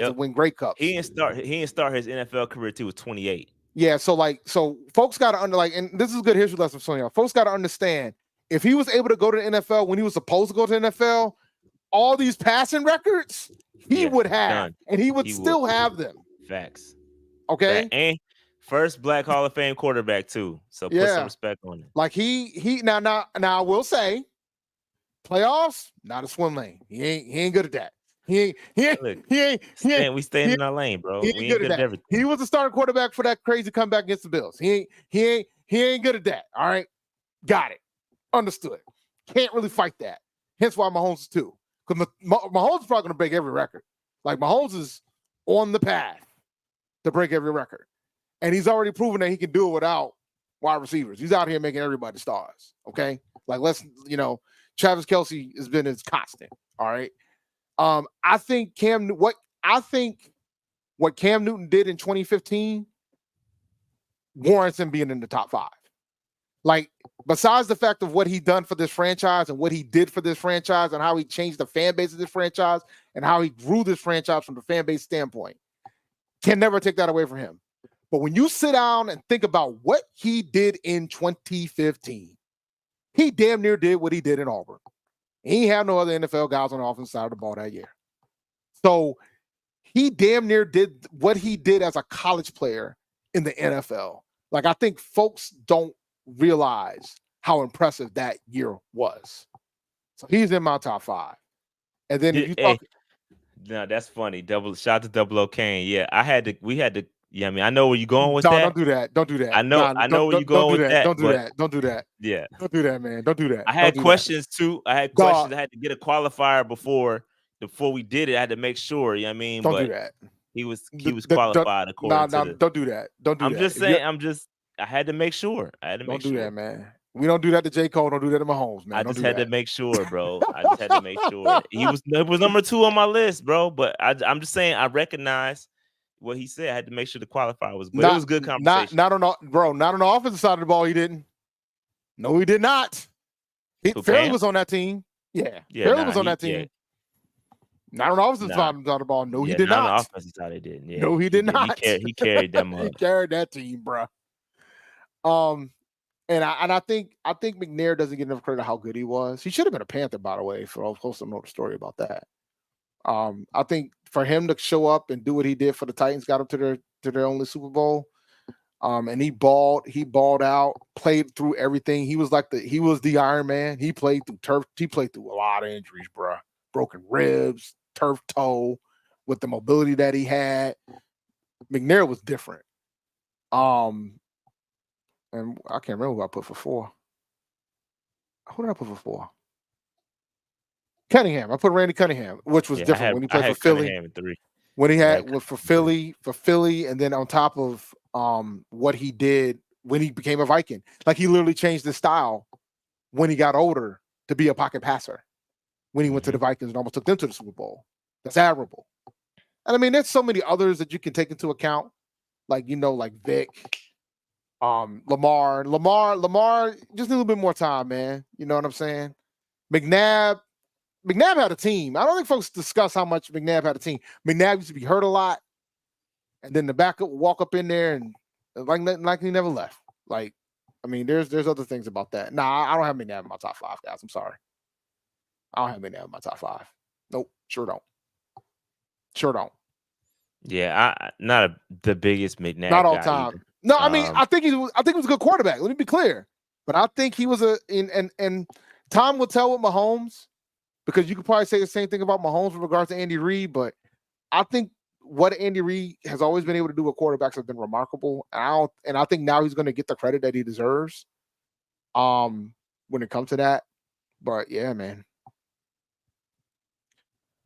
to win Grey Cups. He didn't start his NFL career till he was 28. Yeah, so folks got to and this is a good history lesson for y'all. Folks got to understand, if he was able to go to the NFL when he was supposed to go to the NFL, all these passing records he would have, and he would still have them. Facts. Okay, and first Black Hall of Fame quarterback too. So put some respect on it. Like he now I will say, playoffs, not a swim lane. He ain't good at that. He ain't. We staying in our lane, bro. We ain't good at everything. He was the starting quarterback for that crazy comeback against the Bills. He ain't good at that. All right, got it, understood. Can't really fight that. Hence why Mahomes is 2. Because Mahomes is probably going to break every record. Like, Mahomes is on the path to break every record, and he's already proven that he can do it without wide receivers. He's out here making everybody stars. Okay, like, Travis Kelce has been his constant. All right. I think what Cam Newton did in 2015 warrants him being in the top 5. Like, besides the fact of what he done for this franchise and what he did for this franchise and how he changed the fan base of this franchise and how he grew this franchise from the fan base standpoint, can never take that away from him. But when you sit down and think about what he did in 2015, he damn near did what he did in Auburn. He ain't have no other NFL guys on the offensive side of the ball that year. So he damn near did what he did as a college player in the NFL. Like, I think folks don't realize how impressive that year was. So he's in my top 5. And then if you talk, No, that's funny. Shout out to Double O Kane. Yeah, we had to. Yeah, I mean, I know where you're going with No, that. don't do that. Don't do that. I know, Nah, I know don't where you're don't going don't do with that. that, Don't do but that. Don't do that. yeah, Don't do that, man. Don't do that. I Don't had do that. questions too. I had Dog, questions. I had to get a qualifier before we did it. I had to make sure. You know what I mean? don't do But that. he was qualified Nah, according to nah, the. don't do that. Don't do I'm that. just If you saying. I had to make sure. I had to make don't do sure. that, man. We don't do that to J. Cole. Don't do that to Mahomes, I man. Don't just do had to that. make sure, bro. I just had to make sure. It was number 2 on my list, bro. But I'm just saying I recognize what he said. I had to make sure the qualifier was, but it Not was good not conversation. not on bro, not on the offensive side of the ball. He didn't. No, he did not. Who Fairley Cam? was on that team. Yeah, Yeah, Fairley nah, was on he that yeah, team. Not on the offensive nah, side of the ball. No, he yeah, did not on the not. offensive side they didn't. Yeah, No, he he did did. not. He carried them He up. carried that team, bro. Um, and I think McNair doesn't get enough credit how good he was. He should have been a Panther, by the way. For all folks to know the story about that. I think for him to show up and do what he did for the Titans, got him to their only Super Bowl. And he balled out, played through everything. He was the Iron Man. He played through turf. He played through a lot of injuries, bro. Broken ribs, turf toe, with the mobility that he had. McNair was different. Um, and I can't remember who I put for 4. Who did I put for 4? Cunningham. I put Randy Cunningham, which was Yeah, different when he I played for had Philly. Cunningham in 3. When he I had had was for Cunningham in 3. Philly, and then on top of what he did when he became a Viking, like he literally changed his style when he got older to be a pocket passer. When he went to the Vikings and almost took them to the Super Bowl, that's admirable. And I mean, there's so many others that you can take into account, like like Vic, Lamar, just a little bit more time, man. You know what I'm saying? McNabb, McNabb had a team. I don't think folks discuss how much McNabb had a team. McNabb used to be hurt a lot, and then the backup would walk up in there and like he never left. Like, I mean, there's other things about that. Nah, I don't have McNabb in my top 5, guys. I'm sorry. I don't have McNabb in my top 5. Nope, sure don't. Sure don't. Yeah, not the biggest Not McNabb all guy time. either. No, I mean, I think he was a good quarterback. Let me be clear. But I think he was and time will tell with Mahomes, because you could probably say the same thing about Mahomes with regards to Andy Reid, but I think what Andy Reid has always been able to do with quarterbacks has been remarkable. And I think now he's going to get the credit that he deserves. When it comes to that. But yeah, man.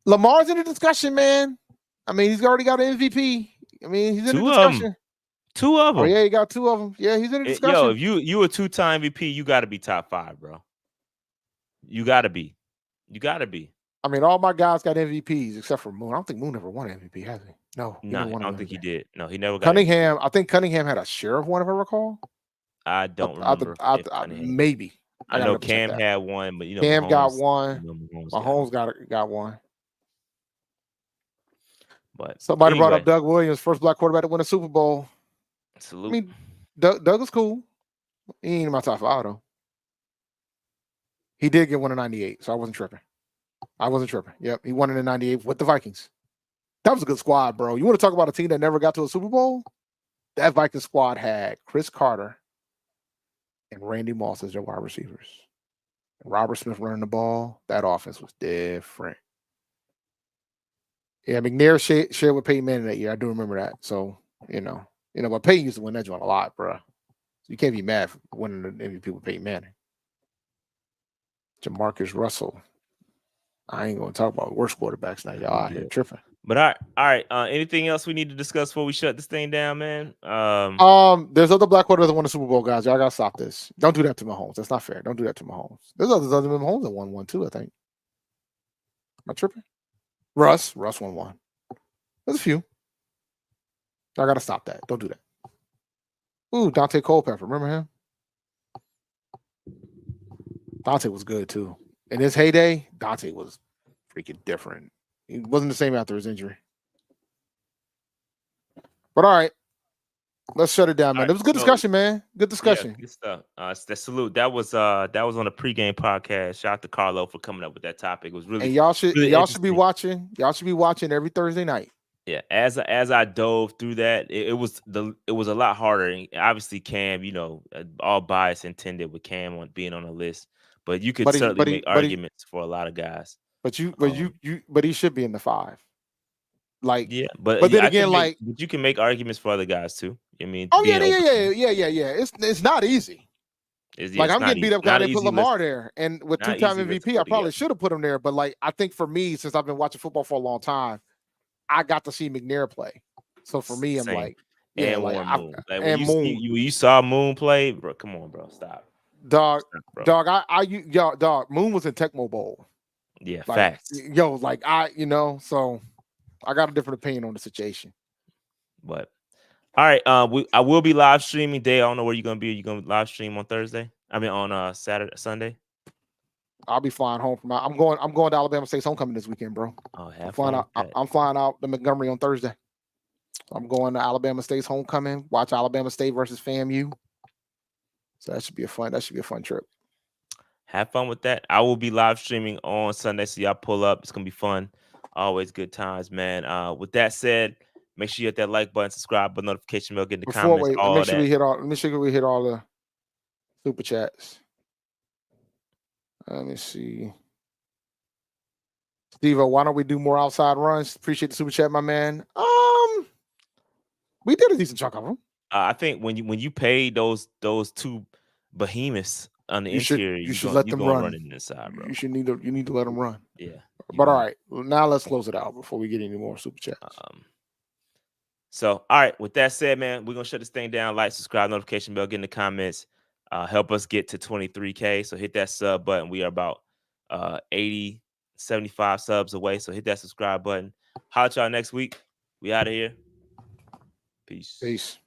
Lamar's in the discussion, man. I mean, he's already got an MVP. I mean, he's in the 2 of them. discussion. 2 of them. Oh yeah, he got 2 of them. Yeah, he's in the Yo, discussion. if you a 2-time MVP, you got to be top 5, bro. You got to be. You got to be. I mean, all my guys got MVPs except for Moon. I don't think Moon ever won MVP, has he? No, he No, never I won an don't think MVP. he did. No, he never got Cunningham, MVP. I think Cunningham had a share of one, if I recall. I don't remember if Cunningham. Maybe. I I gotta know double check Cam that. had one, but Cam got Mahomes. one. Mahomes Mahomes got got one. But Somebody brought up anyway, Doug Williams, first black quarterback to win a Super Bowl. I salute. mean, Doug is cool. He ain't in my top 5 though. He did get one in '98, so I wasn't tripping. Yep, he won it in '98 with the Vikings. That was a good squad, bro. You want to talk about a team that never got to a Super Bowl? That Vikings squad had Chris Carter and Randy Moss as their wide receivers. And Robert Smith running the ball. That offense was different. Yeah, McNair shared with Peyton Manning that year. I do remember that. So, but Peyton used to win that joint a lot, bro. So you can't be mad for winning the MVP with Peyton Manning. Jamarcus Russell. I ain't gonna talk about worse quarterbacks now. Y'all out here tripping. But all right. Anything else we need to discuss before we shut this thing down, man? There's other black quarterbacks that won the Super Bowl, guys. Y'all gotta stop this. Don't do that to Mahomes. That's not fair. Don't do that to Mahomes. There's others other than Mahomes that won one too, I think. Am I tripping? Russ won one. There's a few. I gotta stop that. Don't do that. Ooh, Dante Culpepper. Remember him? Dante was good too. In his heyday, Dante was freaking different. He wasn't the same after his injury. But all right, let's shut it down, man. It was a good discussion, man. Good discussion. Yeah, good stuff. That salute. That was on a pregame podcast. Shout out to Carlo for coming up with that topic. It was really, and y'all should be interesting. watching every Thursday night. Yeah, as I dove through that, it was a lot harder. And obviously, Cam, all bias intended with Cam on being on the list, but you could certainly make arguments for a lot of guys. But he should be in the 5. Like, Yeah, but but then I can again, make, like, but you can make arguments for other guys too. I mean, oh being open yeah. It's not easy. is yeah, Like, it's I'm not getting beat easy. up because I Not an didn't put easy list. Lamar there, and with Not an two-time easy list to MVP, I put probably together. should have put him there. But like, I think for me, since I've been watching football for a long time, I got to see McNair play. So for me, I'm Same. like, yeah, And like Warren I've Moon. Like when and you see Moon, you saw Moon play, bro. Come on, bro. Stop. dog, Stop, bro. dog. Dog. Moon was in Tecmo Bowl. Yeah, Like, facts. like so I got a different opinion on the situation. But all right, I will be live streaming day. I don't know where you're gonna be. You gonna live stream on Thursday? I mean on Saturday, Sunday. I'll be flying home from. I'm going to Alabama State's homecoming this weekend, bro. Oh, I'm have flying fun with out. that. I'm flying out to Montgomery on Thursday. I'm going to Alabama State's homecoming. Watch Alabama State versus FAMU. So that should be a fun trip. Have fun with that. I will be live streaming on Sunday, so y'all pull up. It's gonna be fun. Always good times, man. With that said, make sure you hit that like button, subscribe button, notification bell, get in the Before comments, wait, all that. Let me make sure we hit all the super chats. Let me see. Steve, why don't we do more outside runs? Appreciate the super chat, my man. We did a decent chunk of them. I think when you pay those two behemoths on the You should interior, let you them gonna run. run it inside, bro. You need to let them run. Yeah. But all right, now let's close it out before we get any more super chats. So all right, with that said, man, we're gonna shut this thing down. Like, subscribe, notification bell, get in the comments. Help us get to 23K. So hit that sub button. We are about 80, 75 subs away. So hit that subscribe button. Holla at y'all next week. We out of here. Peace. Peace.